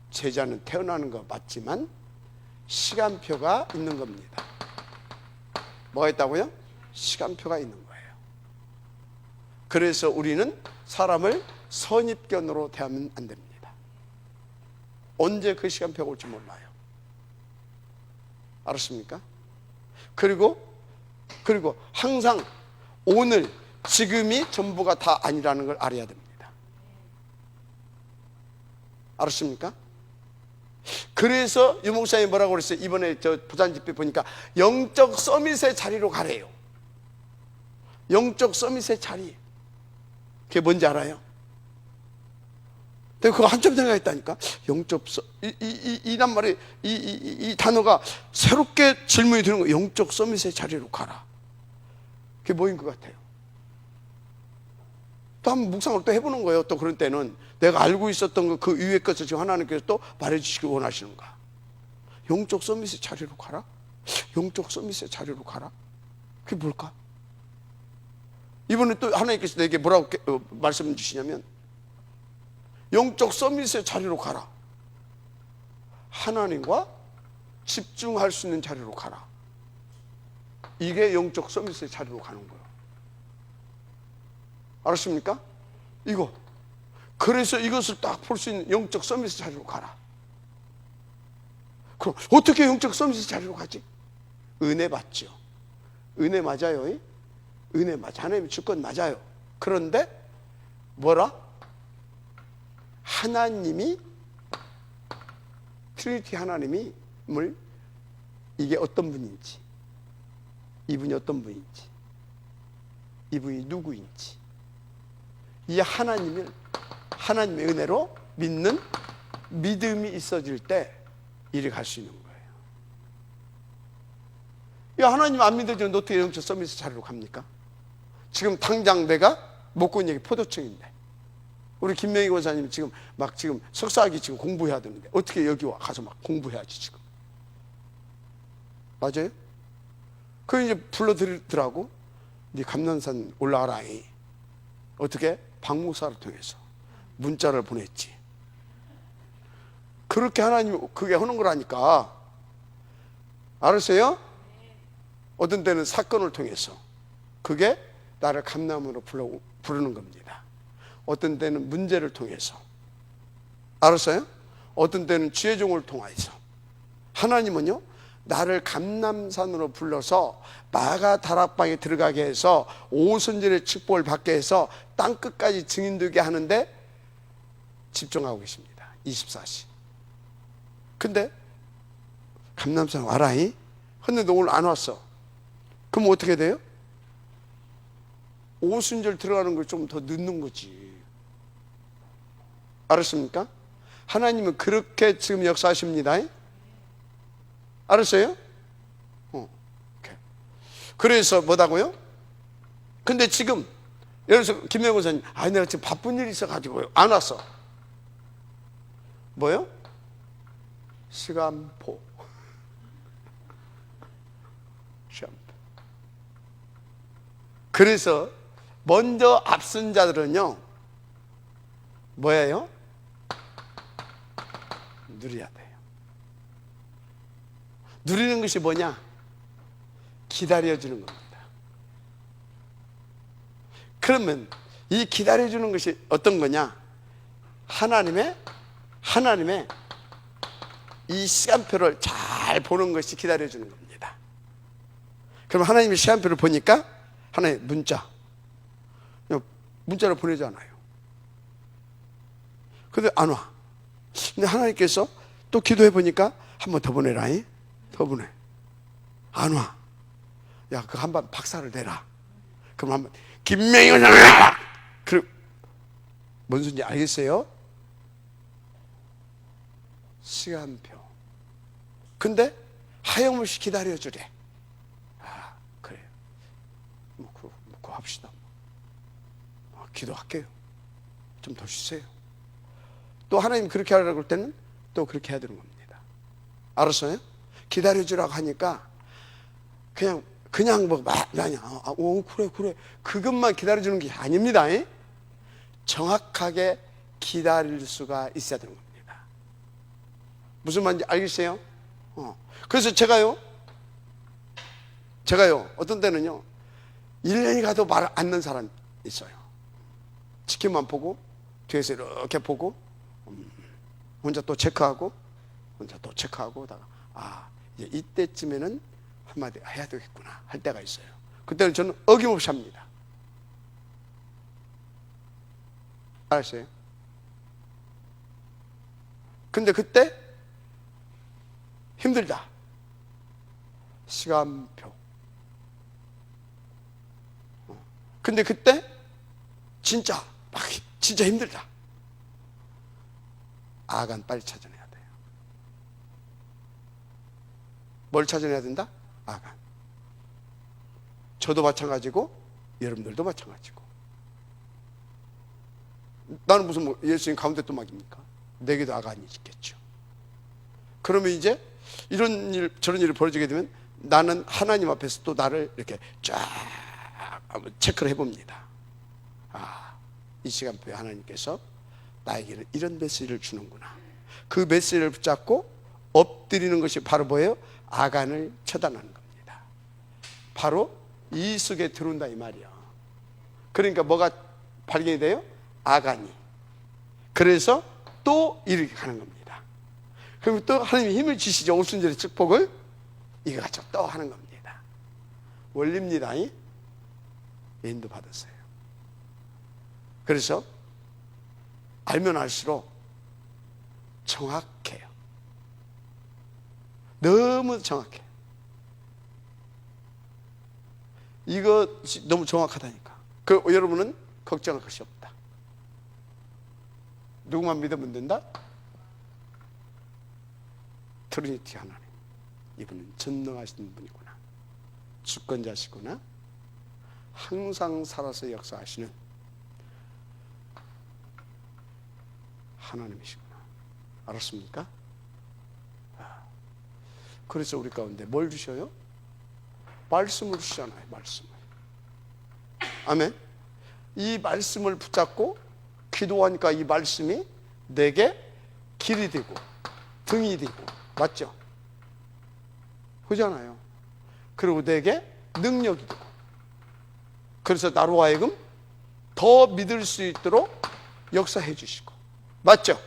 A: 제자는 태어나는 거 맞지만 시간표가 있는 겁니다. 뭐가 있다고요? 시간표가 있는 거예요. 그래서 우리는 사람을 선입견으로 대하면 안 됩니다. 언제 그 시간표가 올지 몰라요. 알았습니까? 그리고 항상 오늘 지금이 전부가 다 아니라는 걸 알아야 됩니다. 알았습니까? 그래서 유목사님이 뭐라고 그랬어요? 이번에 저 부산 집회 보니까 영적 서밋의 자리로 가래요. 영적 서밋의 자리. 그게 뭔지 알아요? 내가 그거 한참 생각했다니까. 영적 이 단말에 이 단어가 새롭게 질문이 드는 거예요. 영적 서밋의 자리로 가라. 그게 뭐인 것 같아요? 또 한번 묵상을 또 해보는 거예요. 또 그런 때는 내가 알고 있었던 그 위의 것을 지금 하나님께서 또 말해주시기 원하시는가? 영적 서밋의 자리로 가라? 영적 서밋의 자리로 가라? 그게 뭘까? 이번에 또 하나님께서 내게 뭐라고 말씀해 주시냐면 영적 서밋의 자리로 가라. 하나님과 집중할 수 있는 자리로 가라. 이게 영적 서밋의 자리로 가는 거예요. 알았습니까? 이거. 그래서 이것을 딱 볼 수 있는 영적 서밋의 자리로 가라. 그럼 어떻게 영적 서밋의 자리로 가지? 은혜 받죠. 은혜 맞아요. 은혜 맞아. 하나님이 줄 건 맞아요. 그런데 뭐라? 하나님이 트리니티 하나님이 이게 어떤 분인지, 이분이 어떤 분인지, 이분이 누구인지, 이 하나님의 은혜로 믿는 믿음이 있어질 때 이리 갈 수 있는 거예요. 이 하나님 안 믿어지면 어떻게 영적 서밋의 자리로 갑니까? 지금 당장 내가 먹고 있는 게 포도청인데 우리 김명희 권사님 지금 석사학위 지금 공부해야 되는데 어떻게 여기 가서 막 공부해야지 지금. 맞아요? 그 이제 불러드리더라고. 네 감난산 올라가라. 어떻게? 박목사를 통해서 문자를 보냈지. 그렇게 하나님이 그게 하는 거라니까. 알았어요? 어떤 때는 사건을 통해서 그게 나를 감남으로 부르는 겁니다. 어떤 때는 문제를 통해서. 알았어요? 어떤 때는 지혜종을 통해서. 하나님은요 나를 감남산으로 불러서 마가 다락방에 들어가게 해서 오순절의 축복을 받게 해서 땅끝까지 증인되게 하는데 집중하고 계십니다. 24시. 근데 감남산 와라이? 근데 너 오늘 안 왔어. 그럼 어떻게 돼요? 오순절 들어가는 걸 좀 더 늦는 거지. 알았습니까? 하나님은 그렇게 지금 역사하십니다. 알았어요? 그래서 뭐다고요? 근데 지금 예를 들어서 김명호 선생님, 내가 지금 바쁜 일이 있어가지고요 안 왔어. 뭐요? 시간포. 그래서 먼저 앞선 자들은요 뭐예요? 누려야 돼요. 누리는 것이 뭐냐? 기다려주는 겁니다. 그러면 이 기다려주는 것이 어떤 거냐? 하나님의 이 시간표를 잘 보는 것이 기다려주는 겁니다. 그럼 하나님의 시간표를 보니까 하나님 문자를 보내잖아요. 근데 안 와. 근데 하나님께서 또 기도해 보니까 한 번 더 보내라. 더 보내. 안 와. 야, 그 한번 박살을 내라. 그럼 한번 김명희 원장님. 그럼 뭔 소리인지 알겠어요? 시간표. 근데 하염없이 기다려주래. 그래요. 뭐 합시다. 기도할게요. 좀 더 쉬세요. 또 하나님 그렇게 하라고 할 때는 또 그렇게 해야 되는 겁니다. 알았어요? 기다려주라고 하니까 그냥 뭐 그래 그것만 기다려주는 게 아닙니다. 정확하게 기다릴 수가 있어야 되는 겁니다. 무슨 말인지 알겠어요? 그래서 제가요 어떤 때는요 1년이 가도 말 안 듣는 사람 있어요. 치킨만 보고 뒤에서 이렇게 보고 혼자 또 체크하고 다가 이제 이때쯤에는 한마디 해야 되겠구나 할 때가 있어요. 그때는 저는 어김없이 합니다. 알았어요? 근데 그때 힘들다. 시간표. 근데 그때 진짜 힘들다. 아간 빨리 찾아내야 돼요. 뭘 찾아내야 된다? 아간. 저도 마찬가지고 여러분들도 마찬가지고. 나는 무슨 뭐 예수님 가운데 또막입니까? 내게도 아간이 있겠죠. 그러면 이제 이런 일 저런 일이 벌어지게 되면 나는 하나님 앞에서 또 나를 이렇게 쫙 체크를 해봅니다. 이 시간표에 하나님께서 나에게는 이런 메시지를 주는구나. 그 메시지를 붙잡고 엎드리는 것이 바로 뭐예요? 아간을 처단하는 겁니다. 바로 이 속에 들어온다 이 말이야. 그러니까 뭐가 발견이 돼요? 아간이. 그래서 또 이렇게 가는 겁니다. 그럼 또 하나님이 힘을 주시죠. 오순절의 축복을 이거 가지고 또 하는 겁니다. 원리입니다. 인도 받았어요. 그래서 알면 알수록 정확해요. 너무 정확해요. 이거 너무 정확하다니까. 여러분은 걱정할 것이 없다. 누구만 믿으면 된다? 트리니티 하나님. 이분은 전능하신 분이구나. 주권자시구나. 항상 살아서 역사하시는 하나님이시구나. 알았습니까? 그래서 우리 가운데 뭘 주셔요? 말씀을 주시잖아요. 말씀을. 아멘. 이 말씀을 붙잡고 기도하니까 이 말씀이 내게 길이 되고 등이 되고, 맞죠? 그잖아요. 그리고 내게 능력이 되고, 그래서 나로 하여금 더 믿을 수 있도록 역사해 주시고, 맞죠?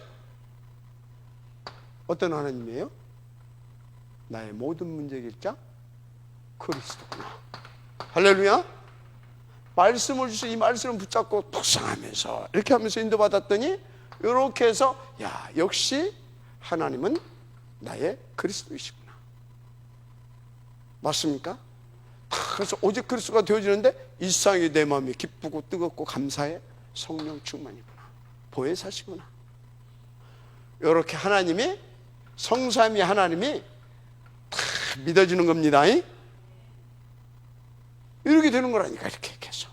A: 어떤 하나님이에요? 나의 모든 문제 길자 그리스도구나. 할렐루야. 말씀을 주셔서 이 말씀을 붙잡고 묵상하면서 이렇게 하면서 인도받았더니 이렇게 해서 역시 하나님은 나의 그리스도이시구나. 맞습니까? 그래서 오직 그리스도가 되어지는데 일상이 내 마음이 기쁘고 뜨겁고 감사해. 성령 충만이구나. 보혜사시구나. 이렇게 하나님이, 성삼위 하나님이 다 믿어지는 겁니다. 이렇게 되는 거라니까. 이렇게 해서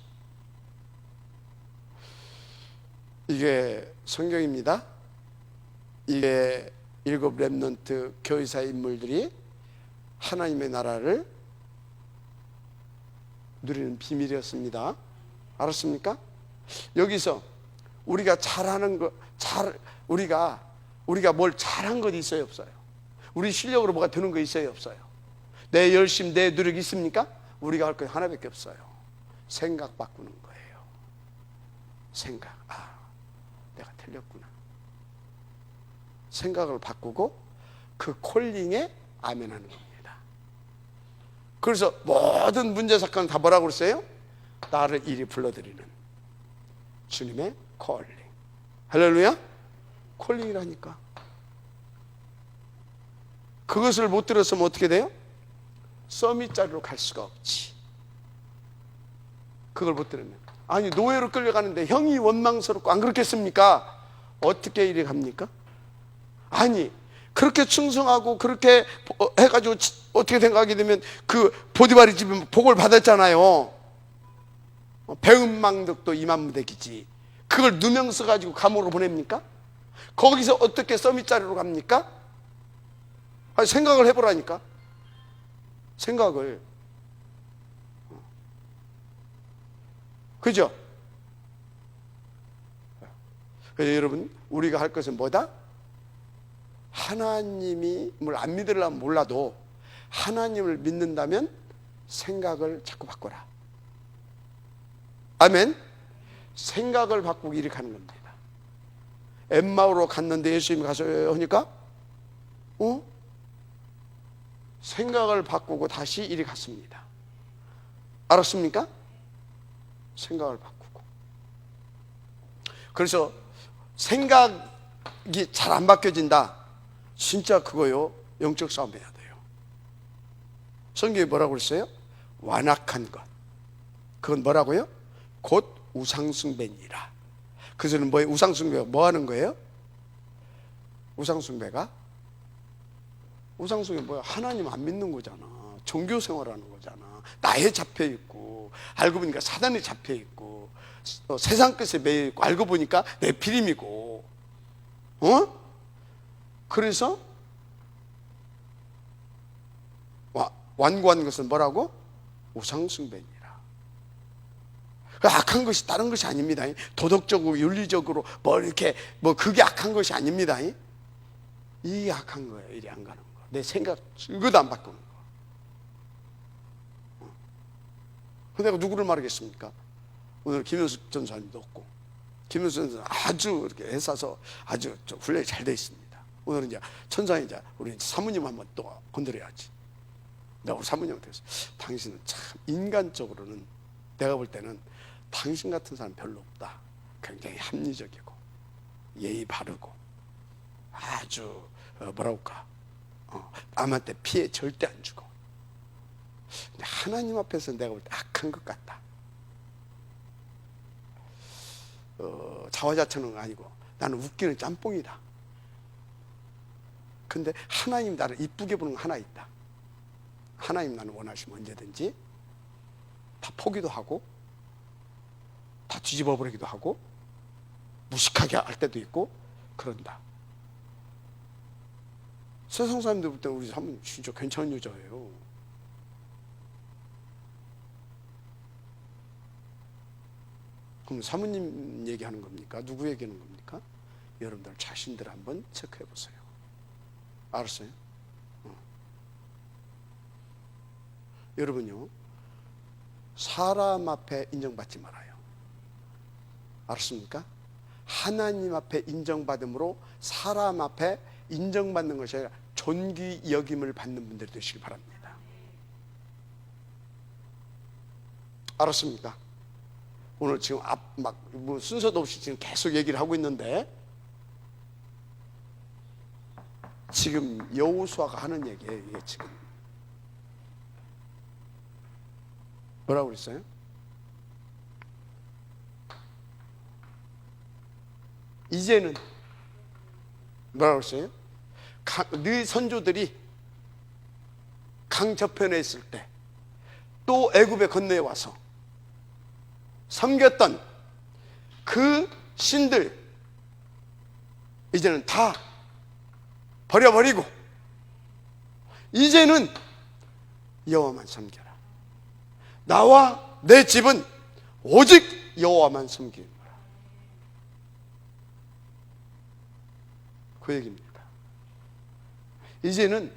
A: 이게 성경입니다. 이게 7 렘넌트 교회사 인물들이 하나님의 나라를 누리는 비밀이었습니다. 알았습니까? 여기서 우리가 잘하는 거, 우리가 뭘 잘한 것 있어요, 없어요? 우리 실력으로 뭐가 되는 거 있어요, 없어요? 내 열심, 내 노력이 있습니까? 우리가 할 거 하나밖에 없어요. 생각 바꾸는 거예요. 생각. 내가 틀렸구나. 생각을 바꾸고 그 콜링에 아멘하는 겁니다. 그래서 모든 문제 사건은 다 뭐라고 그랬어요? 나를 이리 불러들이는 주님의 콜링. 할렐루야. 콜링이라니까. 그것을 못 들었으면 어떻게 돼요? 서밋 자리로 갈 수가 없지. 그걸 못 들으면. 아니, 노예로 끌려가는데 형이 원망스럽고 안 그렇겠습니까? 어떻게 이리 갑니까? 아니, 그렇게 충성하고 그렇게 해가지고 어떻게 생각하게 되면 그 보디바리 집은 복을 받았잖아요. 배은망덕도 이만무대기지. 그걸 누명 써가지고 감옥으로 보냅니까? 거기서 어떻게 서밋 자리로 갑니까? 아니, 생각을 해보라니까. 생각을. 그죠? 그래서 여러분, 우리가 할 것은 뭐다? 하나님을 안 믿으려면 몰라도 하나님을 믿는다면 생각을 자꾸 바꿔라. 아멘. 생각을 바꾸기 이렇게 하는 겁니다. 엠마오로 갔는데 예수님이 가서 하니까 생각을 바꾸고 다시 이리 갔습니다. 알았습니까? 생각을 바꾸고. 그래서 생각이 잘 안 바뀌어진다. 진짜 그거요, 영적 싸움 해야 돼요. 성경에 뭐라고 그랬어요? 완악한 것, 그건 뭐라고요? 곧 우상숭배니라. 그래서는 뭐예요? 우상숭배가 뭐 하는 거예요? 우상숭배가 뭐야? 하나님 안 믿는 거잖아. 종교 생활하는 거잖아. 나에 잡혀 있고, 알고 보니까 사단에 잡혀 있고, 세상 끝에 매여 있고, 알고 보니까 내 피림이고, 그래서 완고한 것은 뭐라고? 우상숭배니라. 악한 것이 다른 것이 아닙니다. 도덕적으로 윤리적으로 그게 악한 것이 아닙니다. 이 악한 거예요. 이리 안 가는 거. 내 생각 이것도 안 바꾸는 거. 근데 내가 누구를 말하겠습니까? 오늘 김현숙 전사님도 없고, 김현숙 전사님 아주 이렇게 애써서 아주 훈련이 잘 돼 있습니다. 오늘은 이제 천상에 이제 우리 사모님 한번 또 건드려야지. 내가 우리 사모님한테 그래서 당신은 참 인간적으로는 내가 볼 때는 당신 같은 사람 별로 없다. 굉장히 합리적이고 예의 바르고 아주 뭐라고 할까, 남한테 피해 절대 안 주고. 근데 하나님 앞에서 내가 볼 때 악한 것 같다. 자화자찬은 아니고 나는 웃기는 짬뽕이다. 근데 하나님 나를 이쁘게 보는 거 하나 있다. 하나님 나는 원하시면 언제든지 다 포기도 하고 다 뒤집어 버리기도 하고 무식하게 할 때도 있고 그런다. 세상 사람들 볼 때 우리 사모님 진짜 괜찮은 여자예요. 그럼 사모님 얘기하는 겁니까? 누구 얘기하는 겁니까? 여러분들 자신들 한번 체크해 보세요. 알았어요? 여러분요, 사람 앞에 인정받지 말아요. 알았습니까? 하나님 앞에 인정받음으로 사람 앞에 인정받는 것이 아니라 존귀 여김을 받는 분들이 되시기 바랍니다. 알았습니까? 오늘 지금 뭐 순서도 없이 지금 계속 얘기를 하고 있는데, 지금 여호수아가 하는 얘기예요. 이게 지금 뭐라고 그랬어요? 이제는 뭐라고 그랬어요? 네 선조들이 강 저편에 있을 때 또 애굽에 건너와서 섬겼던 그 신들 이제는 다 버려버리고 이제는 여호와만 섬겨라. 나와 내 집은 오직 여호와만 섬기는 거라. 그 얘기입니다. 이제는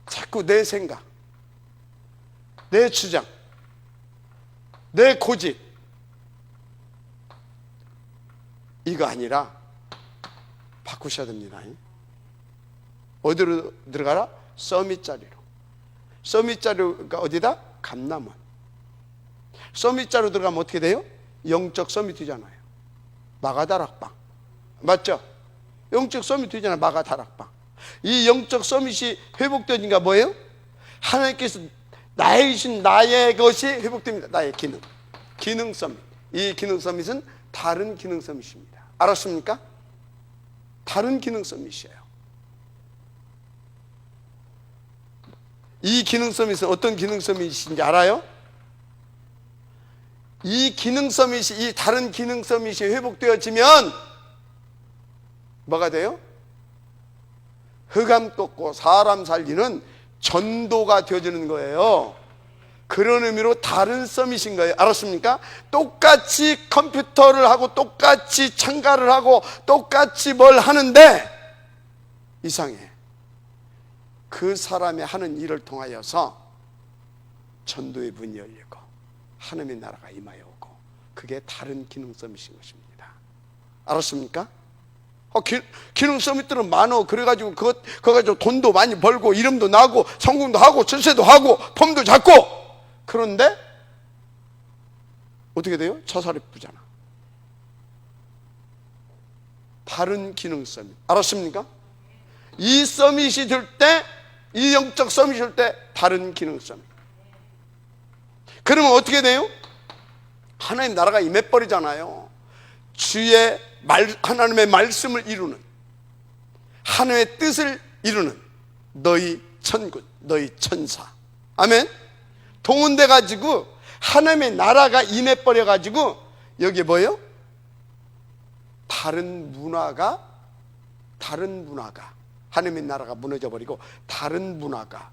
A: 자꾸 내 생각, 내 주장, 내 고집 이거 아니라 바꾸셔야 됩니다. 어디로 들어가라? 서밋자리로. 서밋자리가 어디다? 감남원. 서밋자리로 들어가면 어떻게 돼요? 영적 서밋이잖아요. 마가다락방. 맞죠? 영적 서밋이잖아요. 마가다락방. 이 영적 서밋이 회복되니까 뭐예요? 하나님께서 나의 것이 회복됩니다. 나의 기능 서밋. 이 기능 서밋은 다른 기능 서밋입니다. 알았습니까? 다른 기능 서밋이에요. 이 기능 서밋은 어떤 기능 서밋인지 알아요? 이 기능 서밋이, 이 다른 기능 서밋이 회복되어지면 뭐가 돼요? 흑암 꺾고 사람 살리는 전도가 되어지는 거예요. 그런 의미로 다른 서밋인 거예요. 알았습니까? 똑같이 컴퓨터를 하고 똑같이 참가를 하고 똑같이 뭘 하는데 이상해. 그 사람이 하는 일을 통하여서 전도의 문이 열리고 하나님의 나라가 임하여 오고, 그게 다른 기능 서밋인 것입니다. 알았습니까? 기능 서밋들은 많어. 그래가지고 그거 가지고 돈도 많이 벌고 이름도 나고 성공도 하고 절세도 하고 폼도 잡고. 그런데 어떻게 돼요? 자살이 부잖아. 다른 기능 서밋. 알았습니까? 이 서밋이 될 때, 이 영적 서밋이 될 때 다른 기능 서밋. 그러면 어떻게 돼요? 하나님 나라가 임해버리잖아요. 주의 하나님의 말씀을 이루는, 하나님의 뜻을 이루는 너희 천군, 너희 천사. 아멘. 동원돼 가지고 하나님의 나라가 임해버려 가지고 여기에 뭐예요? 다른 문화가 하나님의 나라가 무너져 버리고 다른 문화가,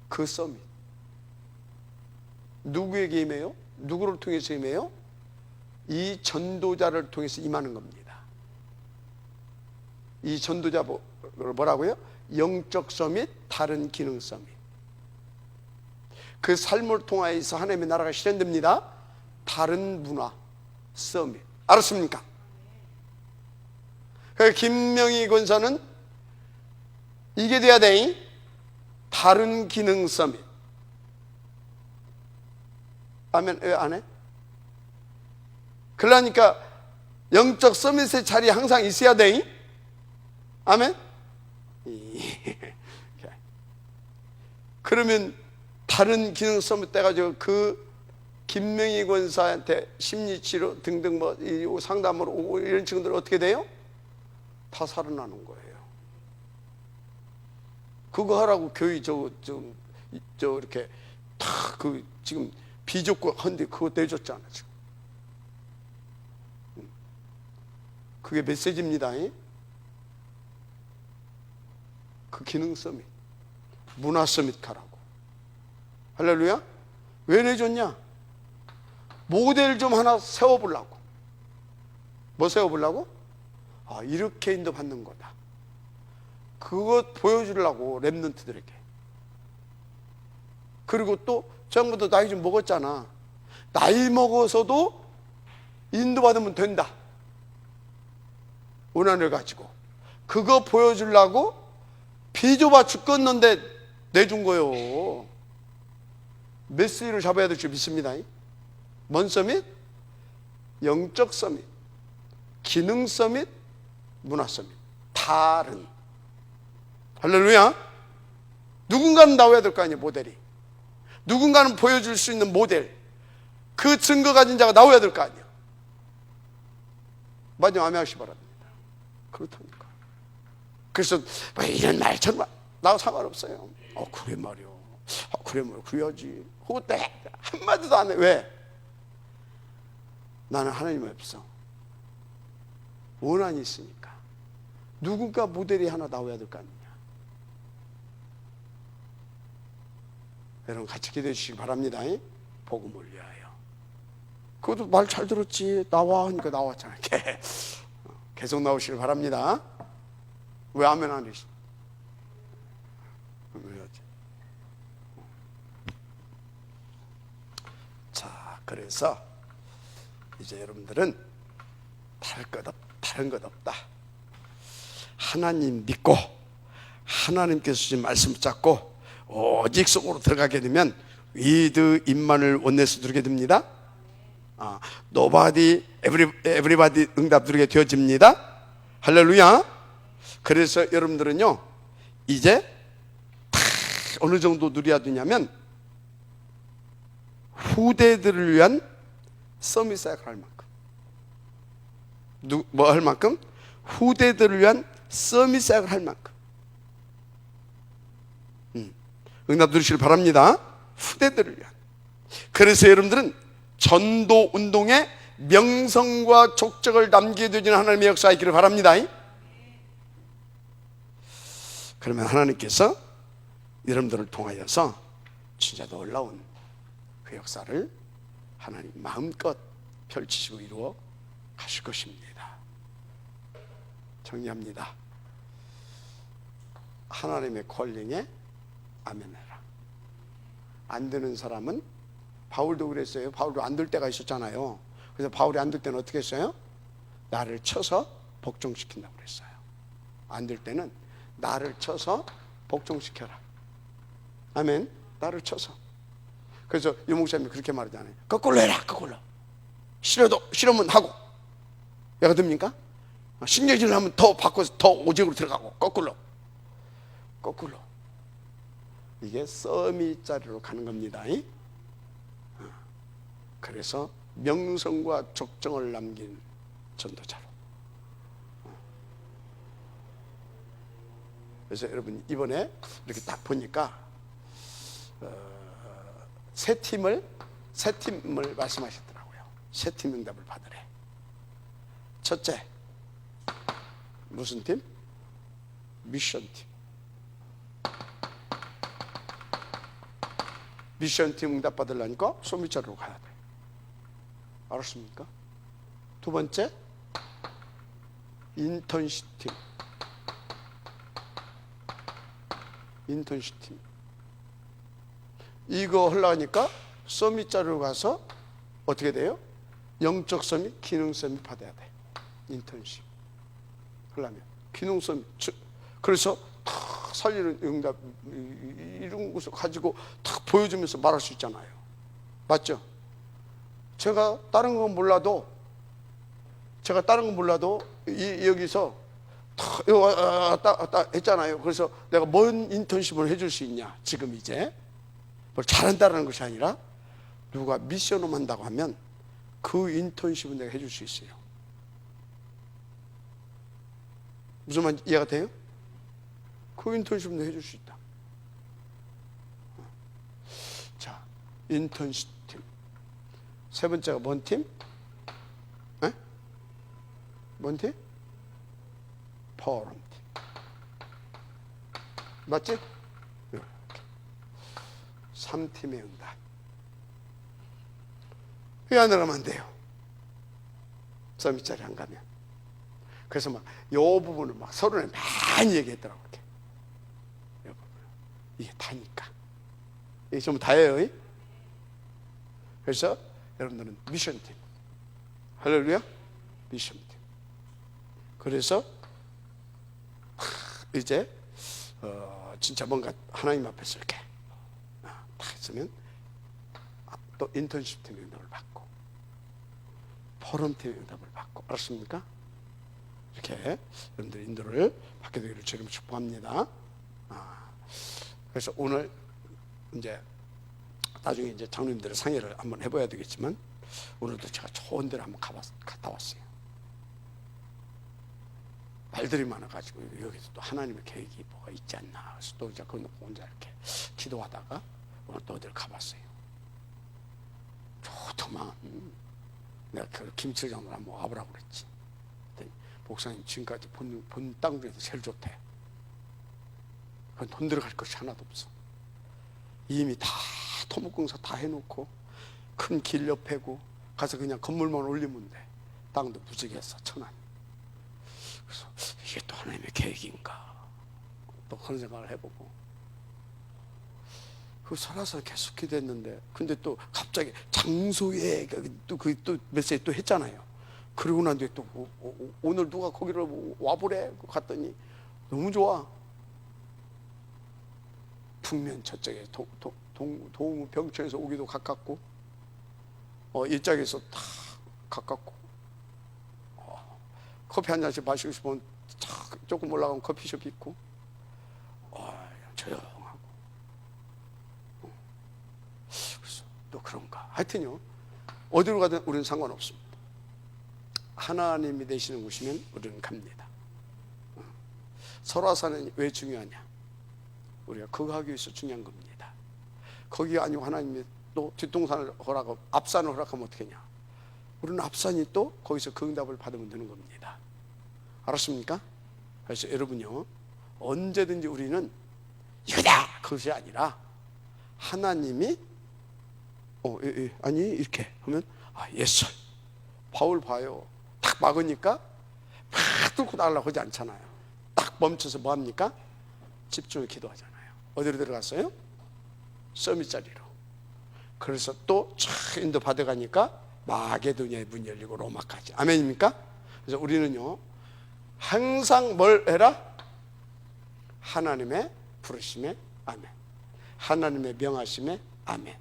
A: 그 서밋 누구에게 임해요? 누구를 통해서 임해요? 이 전도자를 통해서 임하는 겁니다. 이 전도자 뭐라고요? 영적 서밋, 다른 기능 서밋. 그 삶을 통하여서 하나님의 나라가 실현됩니다. 다른 문화 서밋. 알았습니까? 김명희 권사는 이게 돼야 돼. 다른 기능 서밋. 아멘. 왜 안 해? 그러니까 영적 서밋의 자리에 항상 있어야 돼. 아멘. 그러면 다른 기능 서밋 돼가지고 그 김명희 권사한테 심리치료 등등 뭐 상담으로 오고 이런 친구들 어떻게 돼요? 다 살아나는 거예요. 그거 하라고 교회 저 이렇게 다 그 지금 비좁고 한데 그거 내줬잖아 지금. 그게 메시지입니다. 그 기능 서밋, 문화 서밋 가라고. 할렐루야. 왜 내줬냐? 모델 좀 하나 세워보려고. 뭐 세워보려고? 이렇게 인도받는 거다. 그거 보여주려고, 랩런트들에게. 그리고 또 전부터 나이 좀 먹었잖아. 나이 먹어서도 인도받으면 된다. 원한을 가지고. 그거 보여주려고 비좁아 죽겠는데 내준 거요. 메시지를 잡아야 될 줄 믿습니다. 뭔 서밋? 영적 서밋, 기능 서밋, 문화 서밋. 다른. 할렐루야. 누군가는 나와야 될 거 아니에요. 모델이. 누군가는 보여줄 수 있는 모델, 그 증거 가진 자가 나와야 될 거 아니에요. 맞아. 아멘하시기 바랍니다. 그렇다니까. 그래서 뭐 이런 말처럼 나하고 상관없어요. 그래 말이요. 그래 말이요. 그래야지. 그것도 한마디도 안 해. 왜? 나는 하나님 없어. 원한이 있으니까. 누군가 모델이 하나 나와야 될 거 아니냐. 여러분 같이 기도해 주시기 바랍니다. 복음을 위하여. 그것도 말 잘 들었지. 나와 하니까 나왔잖아. 계속 나오시길 바랍니다. 왜 아멘 안 해주시? 자, 그래서 이제 여러분들은 다른 것 없다. 하나님 믿고 하나님께서 주신 말씀 잡고 오직 속으로 들어가게 되면 위드 임마늘 원내에서 누리게 됩니다. nobody, everybody 응답 누리게 되어집니다. 할렐루야. 그래서 여러분들은요 이제 어느 정도 누려야 되냐면 후대들을 위한 서밋 사역을 할 만큼. 뭐 할 만큼? 후대들을 위한 서밋 사역을 할 만큼. 응답 누리시길 바랍니다. 후대들을 위한. 그래서 여러분들은 전도 운동에 명성과 족적을 남기게 되는 하나님의 역사가 있기를 바랍니다. 그러면 하나님께서 여러분들을 통하여서 진짜 놀라운 그 역사를 하나님 마음껏 펼치시고 이루어 가실 것입니다. 정리합니다. 하나님의 콜링에 아멘해라. 안 되는 사람은, 바울도 그랬어요. 바울도 안 될 때가 있었잖아요. 그래서 바울이 안 될 때는 어떻게 했어요? 나를 쳐서 복종시킨다고 그랬어요. 안 될 때는 나를 쳐서 복종시켜라. 아멘. 나를 쳐서. 그래서 유 목사님이 그렇게 말하잖아요. 거꾸로 해라. 거꾸로. 싫으면 하고. 내가 됩니까? 신경질을 하면 더 바꿔서 더 오직으로 들어가고. 거꾸로. 이게 서밋 자리로 가는 겁니다. 그래서 명성과 족정을 남긴 전도자로. 그래서 여러분 이번에 이렇게 딱 보니까 세 팀을 말씀하셨더라고요. 세 팀 응답을 받으래. 첫째, 무슨 팀? 미션팀. 미션팀 응답 받으려니까 소미자로 가야 돼. 알았습니까? 두 번째, 인턴십팀. 이거 하려니까 서밋자로 가서 어떻게 돼요? 영적 서밋, 기능 서밋 받아야 돼. 인턴십 하려면 기능 서밋. 그래서 탁 살리는 응답 이런 것을 가지고 탁 보여주면서 말할 수 있잖아요. 맞죠? 제가 다른 건 몰라도 여기서 탁 했잖아요. 그래서 내가 뭔 인턴십을 해줄 수 있냐? 지금 이제 뭘 잘한다는 것이 아니라 누가 미션홈 한다고 하면 그 인턴십은 내가 해줄 수 있어요. 무슨 말 이해가 돼요? 그 인턴십은 내가 해줄 수 있다. 자, 인턴십 팀. 세 번째가 뭔 팀? 에? 뭔 팀? 포럼 팀. 맞지? 3팀의 응답. 왜 안 들어가면 안 돼요? 서밋자리 안 가면. 그래서 막 요 부분을 막 서로는 많이 얘기했더라고. 이렇게. 요 부분. 이게 다니까. 이게 전부 다예요. 그래서 여러분들은 미션팀. 할렐루야. 미션팀. 그래서 이제 진짜 뭔가 하나님 앞에서 이렇게 다 했으면 또 인턴십 팀의 응답을 받고 포럼 팀의 응답을 받고. 알았습니까? 이렇게 여러분들 인도를 받게 되기를 주님 축복합니다. 그래서 오늘 이제 나중에 이제 장로님들의 상의를 한번 해봐야 되겠지만 오늘도 제가 좋은 데를 한번 갔다 왔어요. 말들이 많아가지고 여기서 또 하나님의 계획이 뭐가 있지 않나. 그래서 또 이제 그거 혼자 이렇게 기도하다가 오늘 또 어디를 가봤어요. 좋더만. 내가 그 김치장으로 한번 와보라고 그랬지. 목사님 지금까지 본 땅 중에서 제일 좋대. 그건 돈 들어갈 것이 하나도 없어. 이미 다 토목공사 다 해놓고 큰 길 옆에고 가서 그냥 건물만 올리면 돼. 땅도 무지개했어. 천안. 그래서 이게 또 하나님의 계획인가 또 그런 생각을 해보고 그 살아서 계속 기도했는데 근데 또 갑자기 장소에 또 메시지 또 했잖아요. 그러고 난 뒤에 또 오늘 누가 거기를 와보래 갔더니 너무 좋아. 북면 저쪽에 동병천에서 오기도 가깝고 이쪽에서 다 가깝고 커피 한 잔씩 마시고 싶으면 조금 올라가면 커피숍 있고 조용하고 그래서 또 그런가. 하여튼요 어디로 가든 우리는 상관없습니다. 하나님이 되시는 곳이면 우리는 갑니다. 설화산은 왜 중요하냐? 우리가 그거 하기 위해서 중요한 겁니다. 거기 아니고 하나님이 또 뒷동산을 허락하고 앞산을 허락하면 어떻게 하냐? 우리는 앞산이 또 거기서 그 응답을 받으면 되는 겁니다. 알았습니까? 그래서 여러분요 언제든지 우리는 이거다 그것이 아니라 하나님이 아니 이렇게 하면 예스. 바울 봐요. 딱 막으니까 막 뚫고 나가려고 하지 않잖아요. 딱 멈춰서 뭐 합니까? 집중을 기도하잖아요. 어디로 들어갔어요? 서밋 자리로. 그래서 또 촥 인도 받아가니까 마게도니아의 문이 열리고 로마까지. 아멘입니까? 그래서 우리는요 항상 뭘 해라? 하나님의 부르심에 아멘, 하나님의 명하심에 아멘.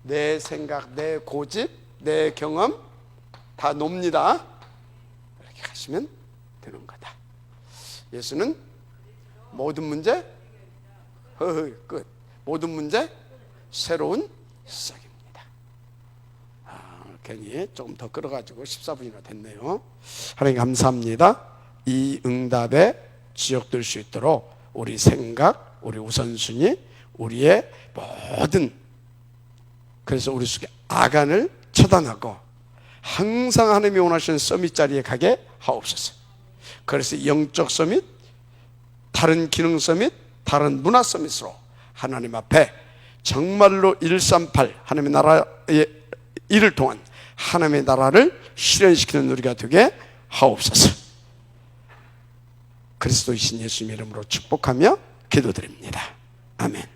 A: 내 생각, 내 고집, 내 경험 다 놉니다. 이렇게 가시면 되는 거다. 예수는 모든 문제 끝, 모든 문제 새로운 시작입니다. 괜히 조금 더 끌어가지고 14분이나 됐네요. 하나님 감사합니다. 이 응답에 지역될 수 있도록 우리 생각, 우리 우선순위, 우리의 모든, 그래서 우리 속에 아간을 처단하고 항상 하나님이 원하시는 서밋 자리에 가게 하옵소서. 그래서 영적 서밋, 다른 기능 서밋, 다른 문화 서밋으로 하나님 앞에 정말로 138 하나님의 나라의 일을 통한 하나님의 나라를 실현시키는 우리가 되게 하옵소서. 그리스도이신 예수님 이름으로 축복하며 기도드립니다. 아멘.